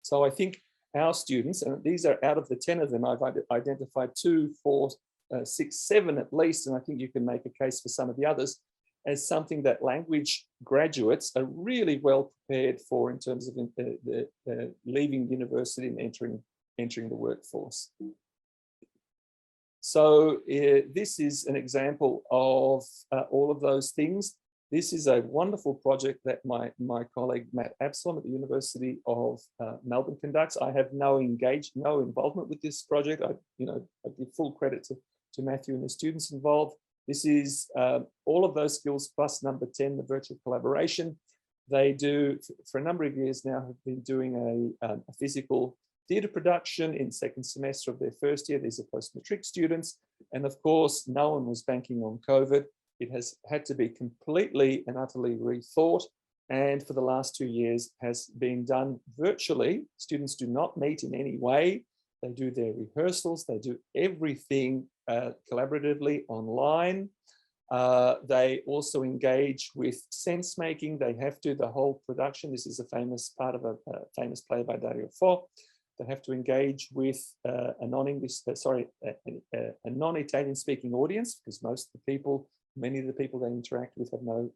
So I think our students, and these are out of the 10 of them, I've identified 2, 4, 6, 7 at least, and I think you can make a case for some of the others, as something that language graduates are really well prepared for in terms of leaving university and entering the workforce. So this is an example of all of those things. This is a wonderful project that my colleague Matt Absalom at the University of Melbourne conducts. I have no involvement with this project. I give full credit to Matthew and the students involved. This is all of those skills plus number 10, the virtual collaboration. They do, for a number of years now, have been doing a physical theatre production in second semester of their first year. These are post-matric students. And of course, no one was banking on COVID. It has had to be completely and utterly rethought. And for the last 2 years has been done virtually. Students do not meet in any way. They do their rehearsals. They do everything collaboratively online. They also engage with sense making. They have to, the whole production, this is a famous part of a famous play by Dario Fo. They have to engage with a non-Italian speaking audience, because many of the people they interact with have no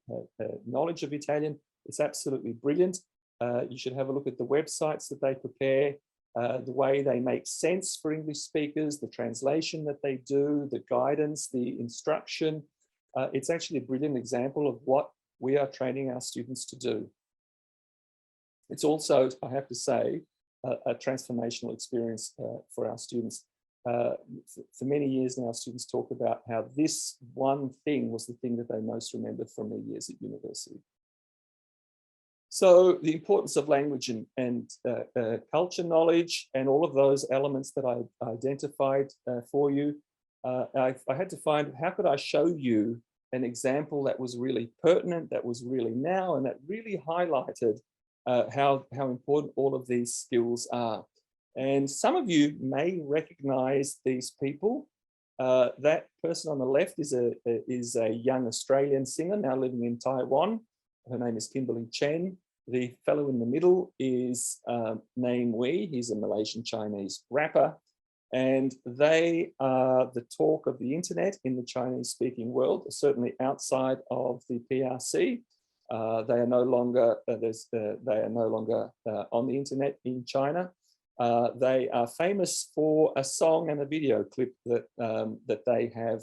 knowledge of Italian. It's absolutely brilliant. You should have a look at the websites that they prepare, the way they make sense for English speakers, the translation that they do, the guidance, the instruction. It's actually a brilliant example of what we are training our students to do. It's also, I have to say, a transformational experience for our students. For many years now, students talk about how this one thing was the thing that they most remembered from their years at university. So the importance of language and culture knowledge and all of those elements that I identified for you, I had to find, how could I show you an example that was really pertinent, that was really now, and that really highlighted how important all of these skills are. And some of you may recognize these people. That person on the left is a young Australian singer now living in Taiwan. Her name is Kimberly Chen. The fellow in the middle is Naeem Wee. He's a Malaysian Chinese rapper. And they are the talk of the internet in the Chinese speaking world, certainly outside of the PRC. They are no longer on the internet in China. They are famous for a song and a video clip that they have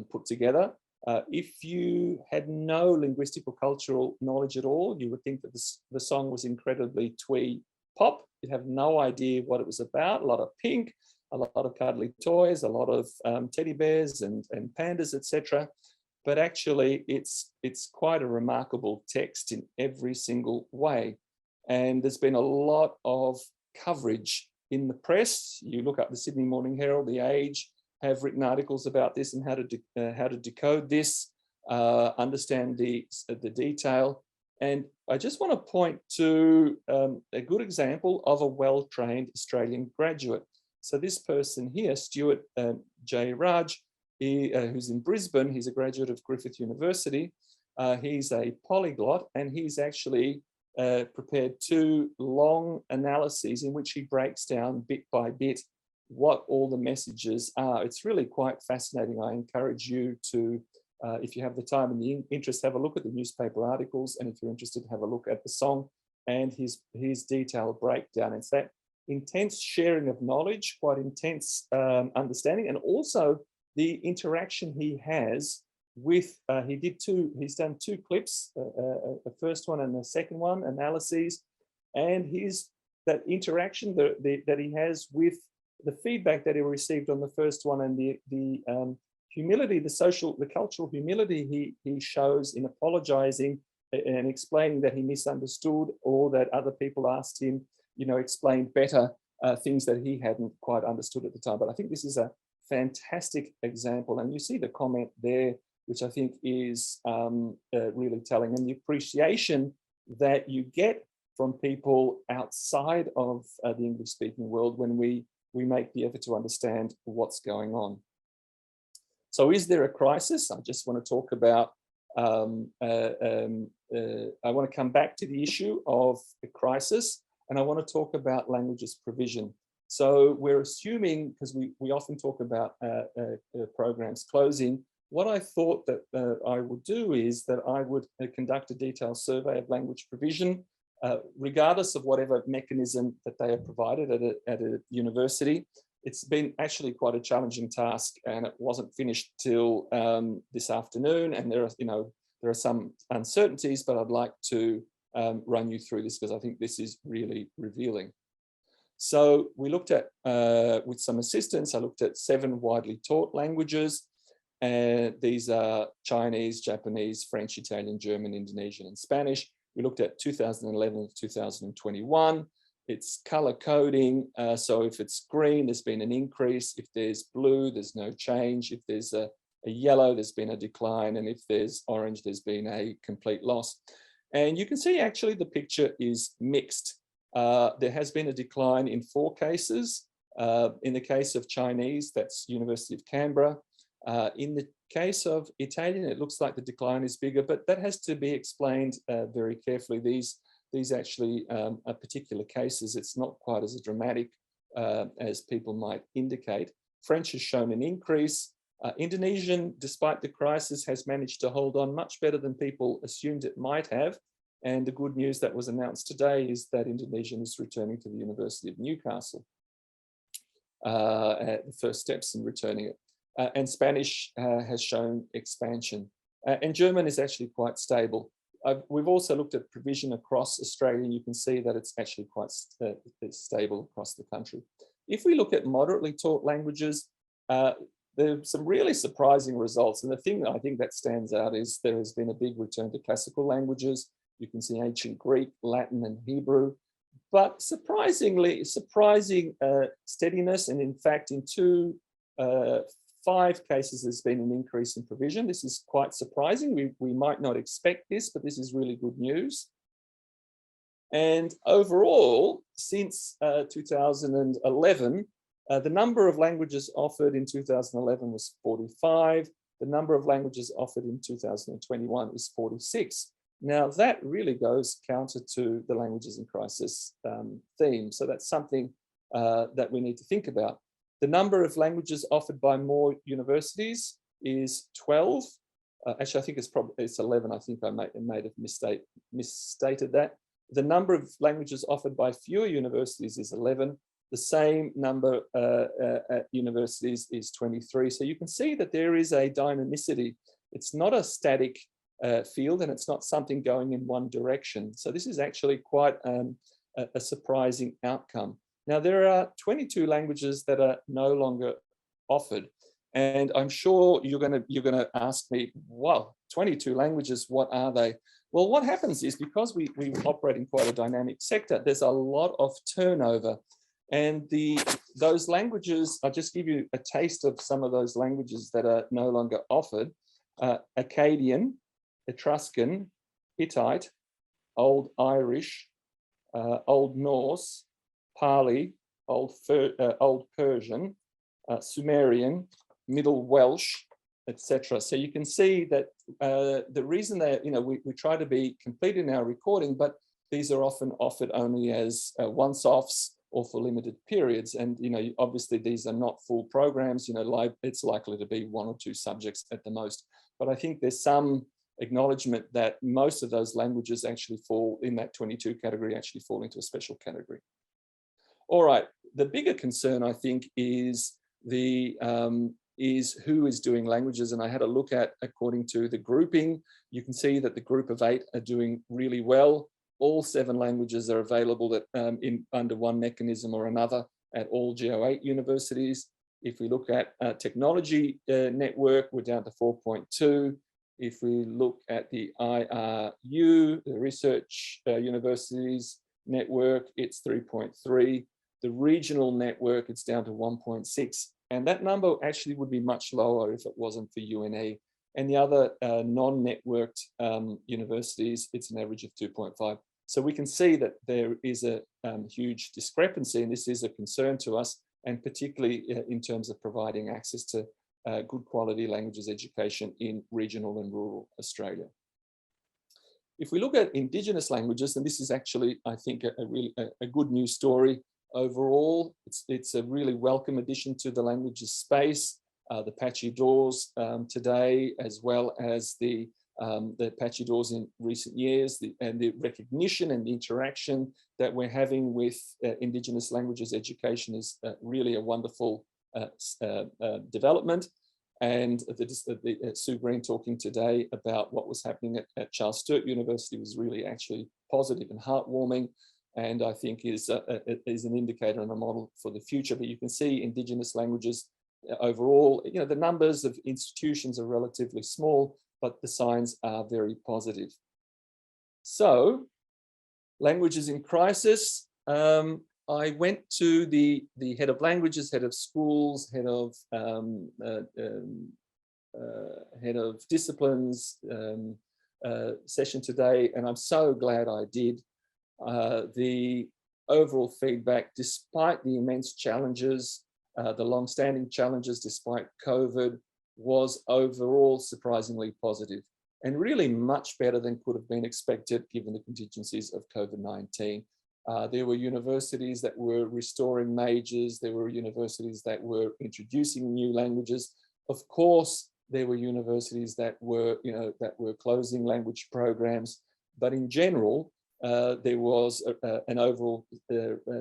put together. If you had no linguistic or cultural knowledge at all, you would think that the song was incredibly twee pop. You'd have no idea what it was about. A lot of pink, a lot of cuddly toys, a lot of teddy bears and pandas, etc. But actually, it's quite a remarkable text in every single way. And there's been a lot of coverage in the press. You look up the Sydney Morning Herald, The Age have written articles about this and how to decode this, understand the detail. And I just want to point to a good example of a well-trained Australian graduate. So this person here, Stuart J. Raj, who's in Brisbane, he's a graduate of Griffith University. He's a polyglot, and he's actually prepared 2 long analyses in which he breaks down bit by bit what all the messages are. It's really quite fascinating. I encourage you to, if you have the time and the interest, have a look at the newspaper articles, and if you're interested, have a look at the song and his detailed breakdown. It's that intense sharing of knowledge, quite intense understanding, and also the interaction he has with, he's done 2 clips, the first one and the second one, analyses, and that interaction that he has with the feedback that he received on the first one, and the humility, the cultural humility he shows in apologizing and explaining that he misunderstood, or that other people asked him, explain better things that he hadn't quite understood at the time. But I think this is a fantastic example, and you see the comment there, which I think is really telling, and the appreciation that you get from people outside of the English-speaking world when we make the effort to understand what's going on. So is there a crisis? I just want to talk about, I want to come back to the issue of a crisis, and I want to talk about languages provision. So we're assuming, because we often talk about programs closing, what I thought that I would do is that I would conduct a detailed survey of language provision, regardless of whatever mechanism that they are provided at a university. It's been actually quite a challenging task, and it wasn't finished till this afternoon. And there are some uncertainties, but I'd like to run you through this because I think this is really revealing. So we looked at, with some assistance, I looked at 7 widely taught languages. And these are Chinese, Japanese, French, Italian, German, Indonesian, and Spanish. We looked at 2011 to 2021. It's color coding. So if it's green, there's been an increase. If there's blue, there's no change. If there's a yellow, there's been a decline. And if there's orange, there's been a complete loss. And you can see actually the picture is mixed. There has been a decline in 4 cases. In the case of Chinese, that's University of Canberra. In the case of Italian, it looks like the decline is bigger, but that has to be explained very carefully. These actually are particular cases. It's not quite as dramatic as people might indicate. French has shown an increase. Indonesian, despite the crisis, has managed to hold on much better than people assumed it might have. And the good news that was announced today is that Indonesian is returning to the University of Newcastle. At the first steps in returning it. And Spanish has shown expansion. And German is actually quite stable. We've also looked at provision across Australia. You can see that it's actually quite stable across the country. If we look at moderately taught languages, there are some really surprising results. And the thing that I think that stands out is there has been a big return to classical languages. You can see ancient Greek, Latin, and Hebrew. But surprising steadiness. And in fact, in 5 cases, there's been an increase in provision. This is quite surprising. We might not expect this, but this is really good news. And overall, since 2011, the number of languages offered in 2011 was 45. The number of languages offered in 2021 is 46. Now, that really goes counter to the languages in crisis theme. So that's something that we need to think about. The number of languages offered by more universities is 12. Actually, I think it's 11. I think I might have misstated that. The number of languages offered by fewer universities is 11. The same number at universities is 23. So you can see that there is a dynamicity It's not a static field, and it's not something going in one direction. So this is actually quite a surprising outcome. Now, there are 22 languages that are no longer offered. And I'm sure you're gonna ask me, well, 22 languages, what are they? Well, what happens is, because we operate in quite a dynamic sector, there's a lot of turnover. And those languages, I'll just give you a taste of some of those languages that are no longer offered. Akkadian, Etruscan, Hittite, Old Irish, Old Norse, Pali, Old Persian, Sumerian, Middle Welsh, etc. So you can see that the reason that, we try to be complete in our recording, but these are often offered only as once-offs or for limited periods. And, obviously these are not full programs, it's likely to be 1 or 2 subjects at the most. But I think there's some acknowledgement that most of those languages actually fall in that 22 category, actually fall into a special category. All right, the bigger concern, I think, is who is doing languages. And I had a look at, according to the grouping, you can see that the group of 8 are doing really well. All 7 languages are available under one mechanism or another at all GO8 universities. If we look at technology network, we're down to 4.2. If we look at the IRU, the research universities network, it's 3.3. The regional network, it's down to 1.6. And that number actually would be much lower if it wasn't for UNE. And the other non-networked universities, it's an average of 2.5. So we can see that there is a huge discrepancy, and this is a concern to us, and particularly in terms of providing access to good quality languages education in regional and rural Australia. If we look at Indigenous languages, and this is actually, I think, a good news story overall. It's a really welcome addition to the languages space. The Patchy Doors today, as well as the Patchy Doors in recent years, and the recognition and the interaction that we're having with Indigenous languages education is really a wonderful development. And Sue Green talking today about what was happening at Charles Sturt University was really actually positive and heartwarming, and I think is an indicator and a model for the future. But you can see Indigenous languages overall, the numbers of institutions are relatively small, but the signs are very positive. So, languages in crisis. I went to the head of languages, head of schools, head of disciplines session today, and I'm so glad I did. The overall feedback, despite the immense challenges, the long-standing challenges, despite COVID, was overall surprisingly positive, and really much better than could have been expected given the contingencies of COVID-19. There were universities that were restoring majors. There were universities that were introducing new languages. Of course, there were universities that were, closing language programs. But in general, there was an overall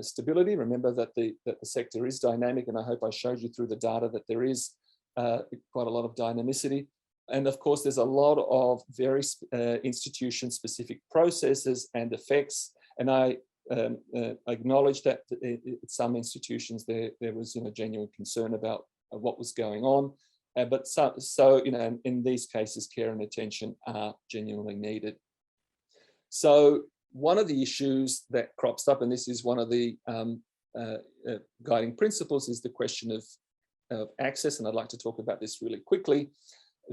stability. Remember that the sector is dynamic, and I hope I showed you through the data that there is quite a lot of dynamicity. And of course, there's a lot of very institution-specific processes and effects. And I acknowledge that at some institutions there was genuine concern about what was going on, but so in these cases care and attention are genuinely needed. So one of the issues that crops up, and this is one of the guiding principles, is the question of access, and I'd like to talk about this really quickly.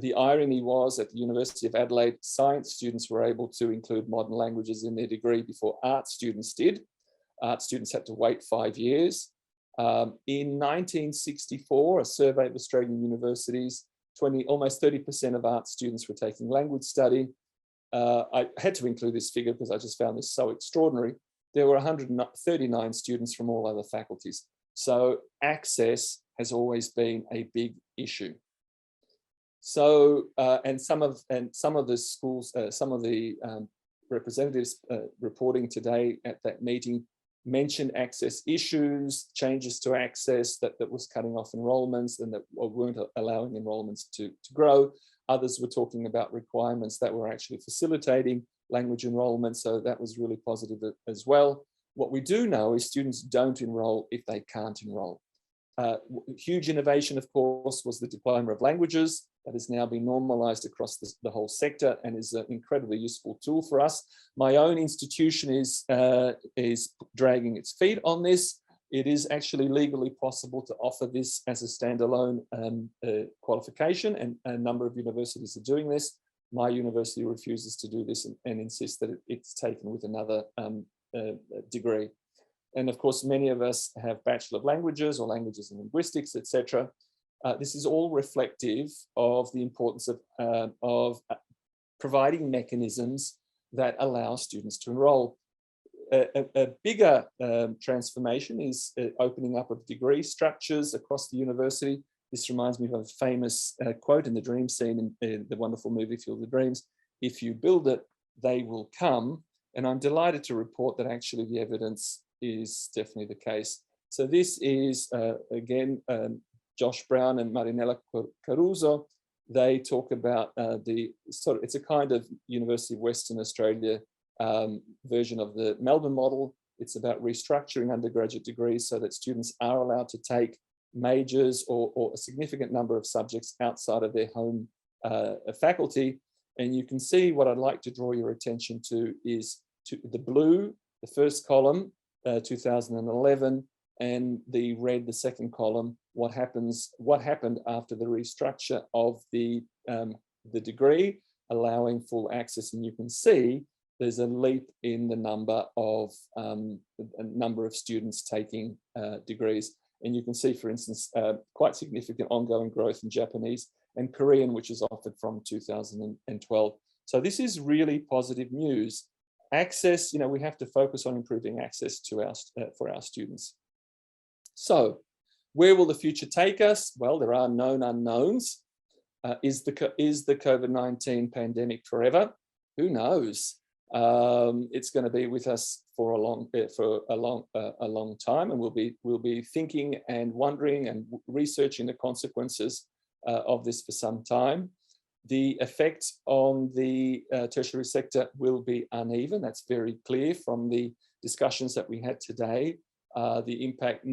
The irony was, at the University of Adelaide, science students were able to include modern languages in their degree before art students did. Art students had to wait 5 years. In 1964, a survey of Australian universities, almost 30% of art students were taking language study. I had to include this figure because I just found this so extraordinary. There were 139 students from all other faculties. So access has always been a big issue. So, and some of the schools, some of the representatives reporting today at that meeting mentioned access issues, changes to access that was cutting off enrollments and that weren't allowing enrollments to grow. Others were talking about requirements that were actually facilitating language enrollment. So that was really positive as well. What we do know is students don't enroll if they can't enroll. Huge innovation, of course, was the Diploma of Languages that has now been normalized across the whole sector and is an incredibly useful tool for us. My own institution is dragging its feet on this. It is actually legally possible to offer this as a standalone qualification, and a number of universities are doing this. My university refuses to do this and insists that it's taken with another degree. And of course, many of us have Bachelor of Languages or Languages and Linguistics, etc. This is all reflective of the importance of providing mechanisms that allow students to enroll. A bigger transformation is opening up of degree structures across the university. This reminds me of a famous quote in the dream scene in the wonderful movie Field of Dreams: "If you build it, they will come." And I'm delighted to report that actually the evidence is definitely the case. So this is, again, Josh Brown and Marinella Caruso. They talk about it's a kind of University of Western Australia version of the Melbourne model. It's about restructuring undergraduate degrees so that students are allowed to take majors or a significant number of subjects outside of their home faculty. And you can see what I'd like to draw your attention to is the blue, the first column, 2011, and the red, the second column, what happened after the restructure of the degree, allowing full access. And you can see there's a leap in the number of students taking degrees. And you can see, for instance, quite significant ongoing growth in Japanese and Korean, which is offered from 2012. So this is really positive news. Access, we have to focus on improving access to for our students. So where will the future take us? Well, there are known unknowns. Is the COVID-19 pandemic forever? Who knows? It's going to be with us for a long time, and we'll be thinking and wondering and researching the consequences of this for some time. The effect on the tertiary sector will be uneven. That's very clear from the discussions that we had today. The impact,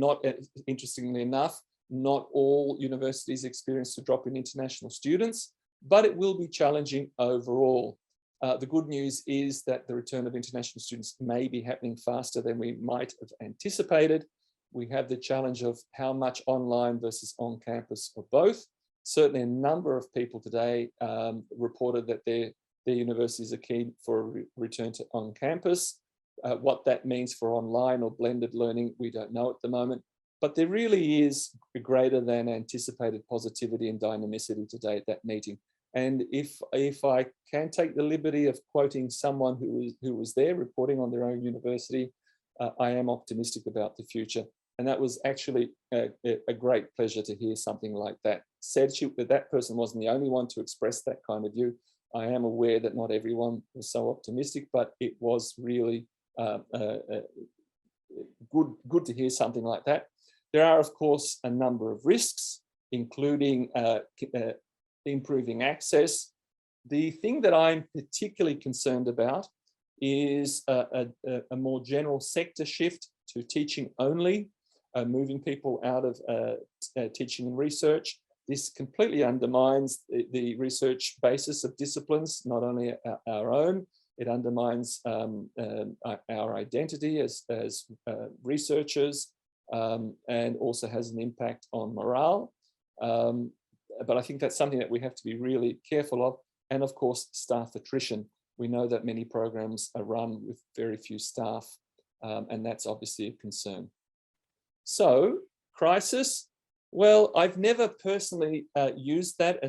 interestingly enough, not all universities experience a drop in international students, but it will be challenging overall. The good news is that the return of international students may be happening faster than we might have anticipated. We have the challenge of how much online versus on campus or both. Certainly a number of people today reported that their universities are keen for a return to on campus. What that means for online or blended learning, we don't know at the moment, but there really is a greater than anticipated positivity and dynamicity today at that meeting. And if I can take the liberty of quoting someone who was there reporting on their own university, I am optimistic about the future. And that was actually a great pleasure to hear something like that said. That person wasn't the only one to express that kind of view. I am aware that not everyone was so optimistic, but it was really good to hear something like that. There are, of course, a number of risks, including improving access. The thing that I'm particularly concerned about is a more general sector shift to teaching only, moving people out of teaching and research. This completely undermines the research basis of disciplines, not only our own. It undermines our identity as researchers, and also has an impact on morale. But I think that's something that we have to be really careful of. And of course, staff attrition. We know that many programs are run with very few staff, and that's obviously a concern. So, crisis. Well, I've never personally used that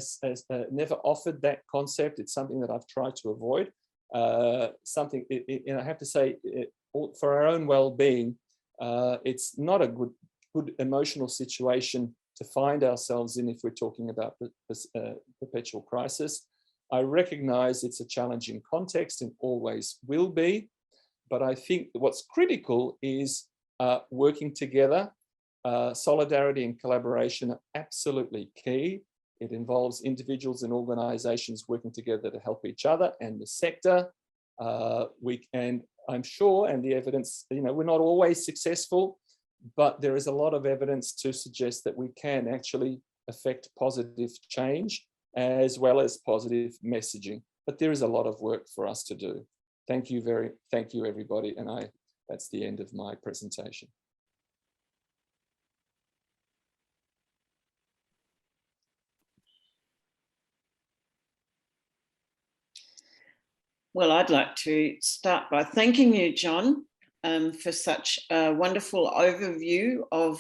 never offered that concept. It's something that I've tried to avoid. And I have to say, for our own well-being, it's not a good emotional situation to find ourselves in if we're talking about perpetual crisis. I recognize it's a challenging context and always will be, but I think that what's critical is working together. Solidarity and collaboration are absolutely key. It involves individuals and organizations working together to help each other and the sector. And I'm sure, and the evidence, we're not always successful, but there is a lot of evidence to suggest that we can actually affect positive change as well as positive messaging. But there is a lot of work for us to do. Thank you everybody. And that's the end of my presentation. Well, I'd like to start by thanking you, John, for such a wonderful overview of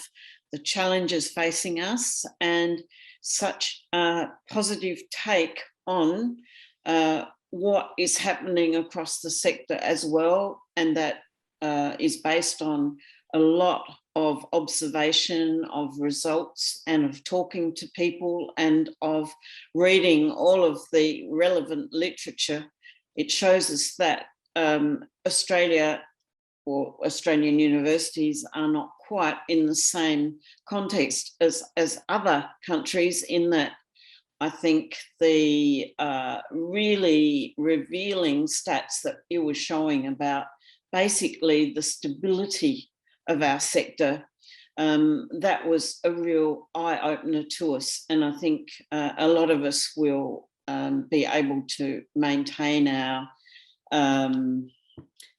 the challenges facing us and such a positive take on what is happening across the sector as well, and that is based on a lot of observation, of results, and of talking to people, and of reading all of the relevant literature. It shows us that Australia or Australian universities are not quite in the same context as other countries, in that I think the really revealing stats that you were showing about basically the stability of our sector, that was a real eye-opener to us. And I think a lot of us will be able to maintain our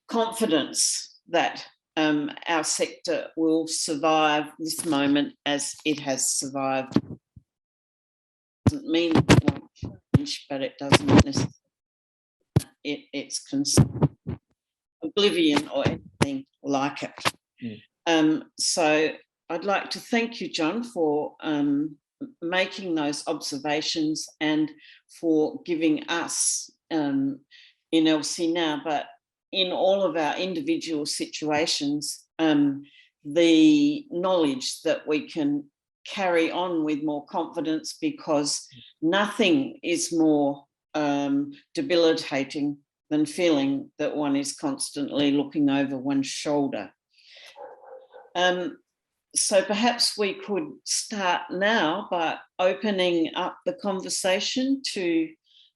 confidence that our sector will survive this moment as it has survived. Doesn't mean it won't change, but it doesn't necessarily. It's oblivion or anything like it. So I'd like to thank you, John, for making those observations and for giving us in LCNAU, but in all of our individual situations, the knowledge that we can carry on with more confidence, because nothing is more debilitating than feeling that one is constantly looking over one's shoulder. So perhaps we could start now by opening up the conversation to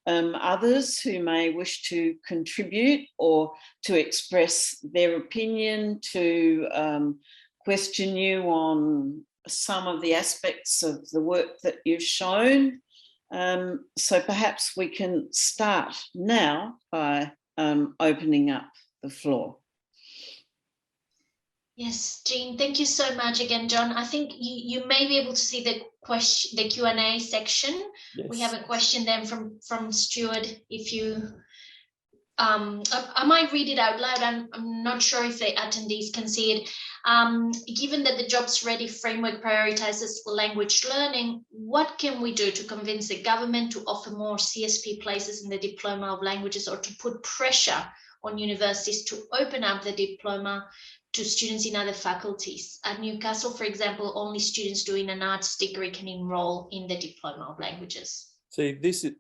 others who may wish to contribute or to express their opinion, to question you on some of the aspects of the work that you've shown. So perhaps we can start now by opening up the floor. Yes, Jean, thank you so much again, John. I think you may be able to see the Q&A section. Yes. We have a question then from Stuart. If you, I might read it out loud. I'm not sure if the attendees can see it. Given that the Jobs Ready framework prioritizes language learning, what can we do to convince the government to offer more CSP places in the Diploma of Languages, or to put pressure on universities to open up the diploma to students in other faculties? At Newcastle, for example, only students doing an arts degree can enroll in the Diploma of Languages. See, this is,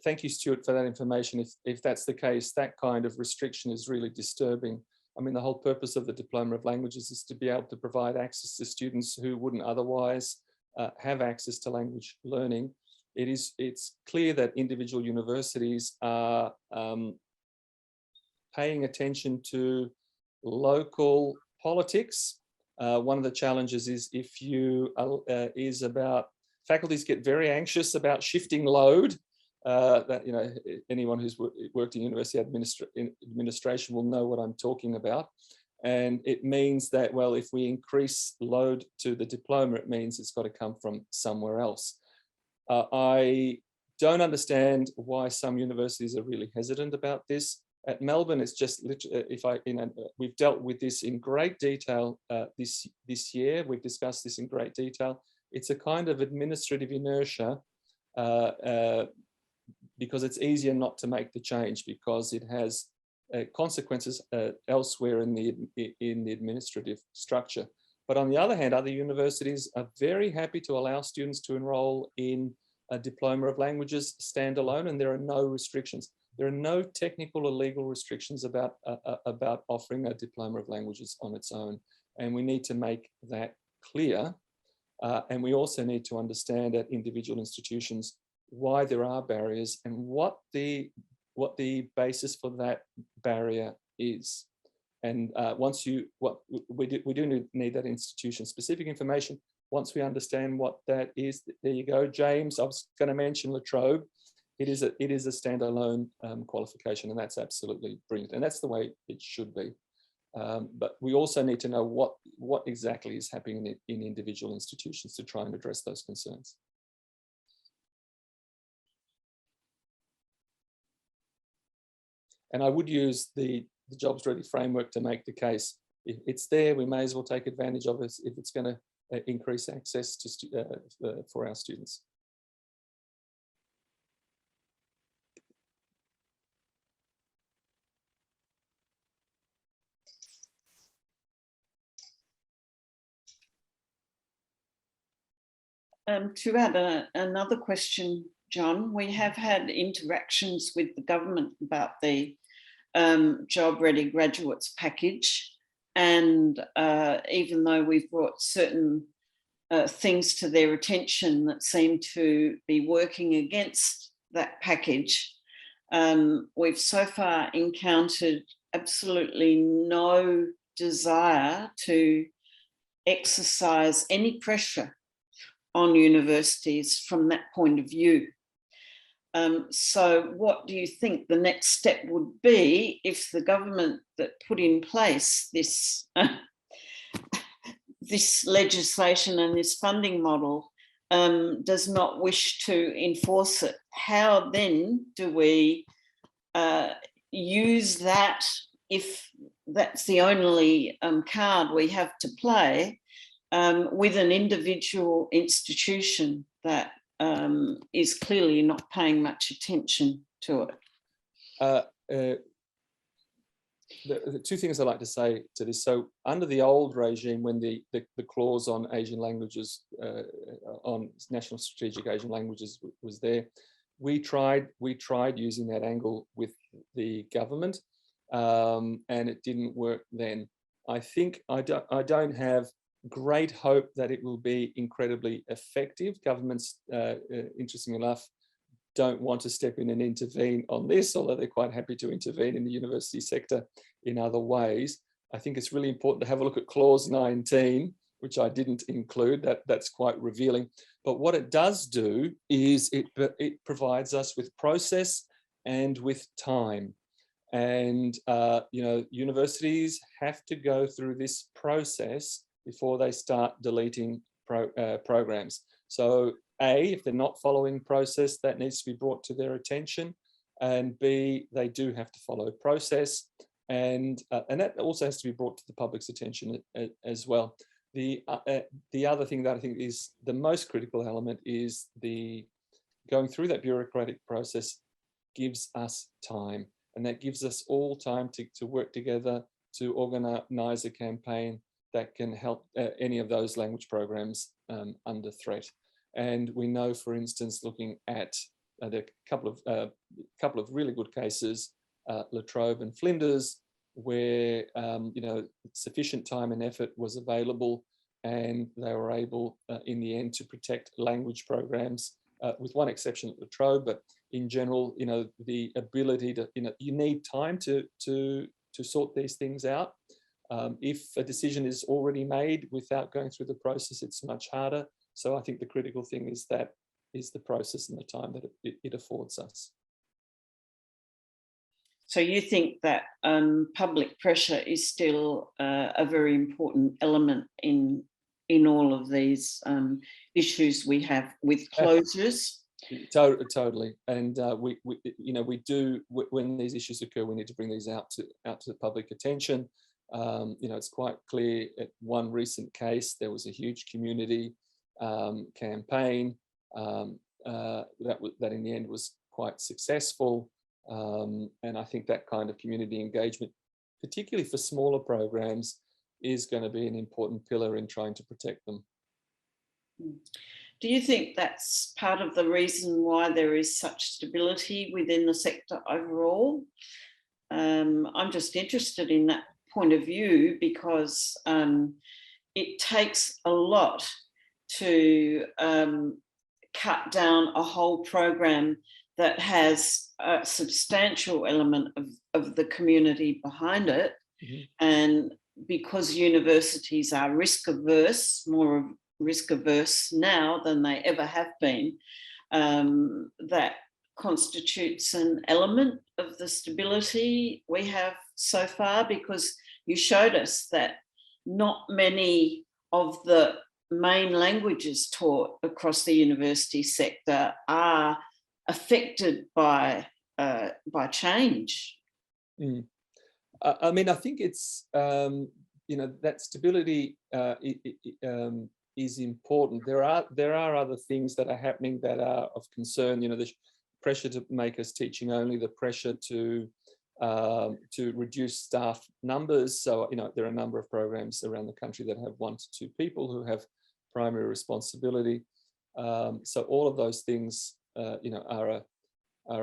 thank you, Stuart, for that information. If that's the case, that kind of restriction is really disturbing. I mean, the whole purpose of the Diploma of Languages is to be able to provide access to students who wouldn't otherwise have access to language learning. It's clear that individual universities are paying attention to local politics. One of the challenges is about faculties get very anxious about shifting load. That, anyone who's worked in university administration will know what I'm talking about. And it means that, well, if we increase load to the diploma, it means it's got to come from somewhere else. I don't understand why some universities are really hesitant about this. At Melbourne, it's just literally, we've dealt with this in great detail this year. We've discussed this in great detail. It's a kind of administrative inertia because it's easier not to make the change, because it has consequences elsewhere in the administrative structure. But on the other hand, other universities are very happy to allow students to enroll in a Diploma of Languages standalone, and there are no restrictions. There are no technical or legal restrictions about offering a Diploma of Languages on its own, and we need to make that clear. And we also need to understand at individual institutions why there are barriers and what the basis for that barrier is. And we do need that institution-specific information. Once we understand what that is, there you go, James. I was going to mention La Trobe. It is a standalone qualification, and that's absolutely brilliant. And that's the way it should be. But we also need to know what exactly is happening in individual institutions to try and address those concerns. And I would use the Jobs Ready framework to make the case. If it's there, we may as well take advantage of it if it's going to increase access to for our students. To add another question, John, we have had interactions with the government about the Job Ready Graduates package, and even though we've brought certain things to their attention that seem to be working against that package, we've so far encountered absolutely no desire to exercise any pressure on universities from that point of view. So what do you think the next step would be if the government that put in place this, this legislation and this funding model does not wish to enforce it? How then do we use that, if that's the only card we have to play, with an individual institution that is clearly not paying much attention to it? The two things I'd like to say to this. So under the old regime, when the clause on Asian languages, on national strategic Asian languages was there, we tried using that angle with the government, and it didn't work then. I think I don't have great hope that it will be incredibly effective. Governments, interestingly enough, don't want to step in and intervene on this, although they're quite happy to intervene in the university sector in other ways. I think it's really important to have a look at clause 19, which I didn't include. That's quite revealing. But what it does do is it provides us with process and with time. And universities have to go through this process before they start deleting programs. So A, if they're not following process, that needs to be brought to their attention. And B, they do have to follow process. And that also has to be brought to the public's attention as well. The other thing that I think is the most critical element is going through that bureaucratic process gives us time. And that gives us all time to work together to organize a campaign that can help any of those language programs under threat. And we know, for instance, looking at a couple of really good cases, La Trobe and Flinders, where sufficient time and effort was available, and they were able, in the end, to protect language programs, with one exception at La Trobe. But in general, the ability to, you need time to sort these things out. If a decision is already made without going through the process, it's much harder. So I think the critical thing is the process and the time that it affords us. So you think that public pressure is still a very important element in all of these issues we have with closures? Totally, and we do, when these issues occur, we need to bring these out to the public attention. It's quite clear at one recent case, there was a huge community campaign that in the end was quite successful. And I think that kind of community engagement, particularly for smaller programs, is going to be an important pillar in trying to protect them. Do you think that's part of the reason why there is such stability within the sector overall? I'm just interested in that point of view, because it takes a lot to cut down a whole program that has a substantial element of the community behind it. And because universities are risk averse, more risk averse now than they ever have been, that constitutes an element of the stability we have so far, because you showed us that not many of the main languages taught across the university sector are affected by change. I mean, I think it's that stability is important. There are other things that are happening that are of concern. The pressure to make us teaching only, the pressure to reduce staff numbers. So there are a number of programs around the country that have 1 to 2 people who have primary responsibility. So all of those things, are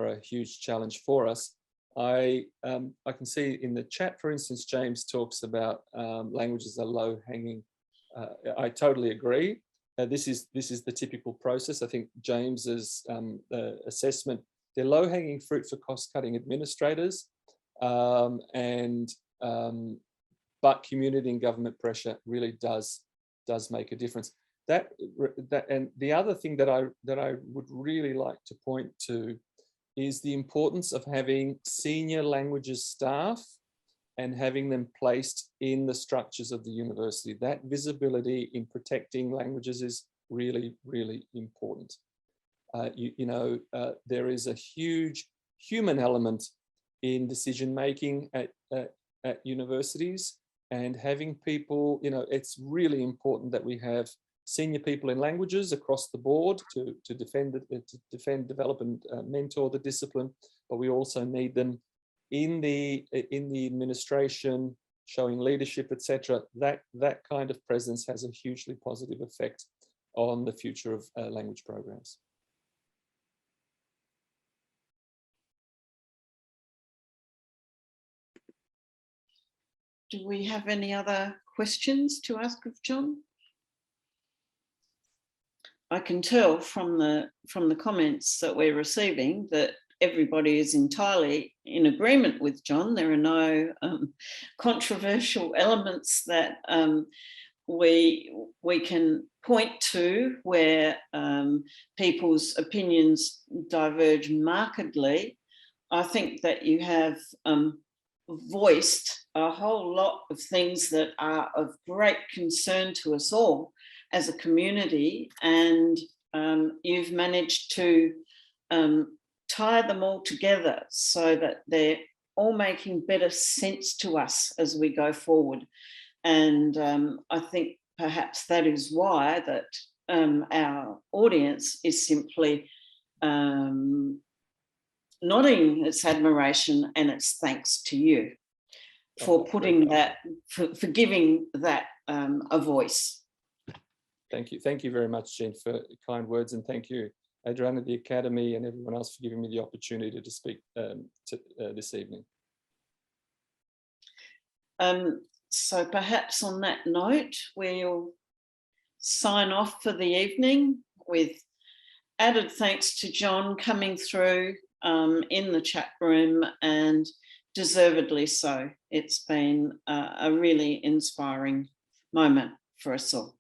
a huge challenge for us. I can see in the chat, for instance, James talks about languages are low-hanging. I totally agree. This is the typical process. I think James's assessment, they're low-hanging fruit for cost-cutting administrators, but community and government pressure really does make a difference. And the other thing that I would really like to point to is the importance of having senior languages staff and having them placed in the structures of the university. That visibility in protecting languages is really, really important. There is a huge human element in decision-making at universities, and having people, it's really important that we have senior people in languages across the board to defend, develop and mentor the discipline, but we also need them in the administration, showing leadership, etc. That kind of presence has a hugely positive effect on the future of language programs. Do we have any other questions to ask of John? I can tell from the comments that we're receiving that everybody is entirely in agreement with John. There are no controversial elements that we can point to where people's opinions diverge markedly. I think that you have voiced a whole lot of things that are of great concern to us all as a community, and you've managed to tie them all together so that they're all making better sense to us as we go forward. And I think perhaps that is why that our audience is simply nodding its admiration and its thanks to you for putting that, for giving that a voice. Thank you. Thank you very much, Jean, for kind words, and thank you, Adriana, the Academy, and everyone else for giving me the opportunity to speak this evening. So perhaps on that note, we'll sign off for the evening with added thanks to John coming through in the chat room, and deservedly so. It's been a really inspiring moment for us all.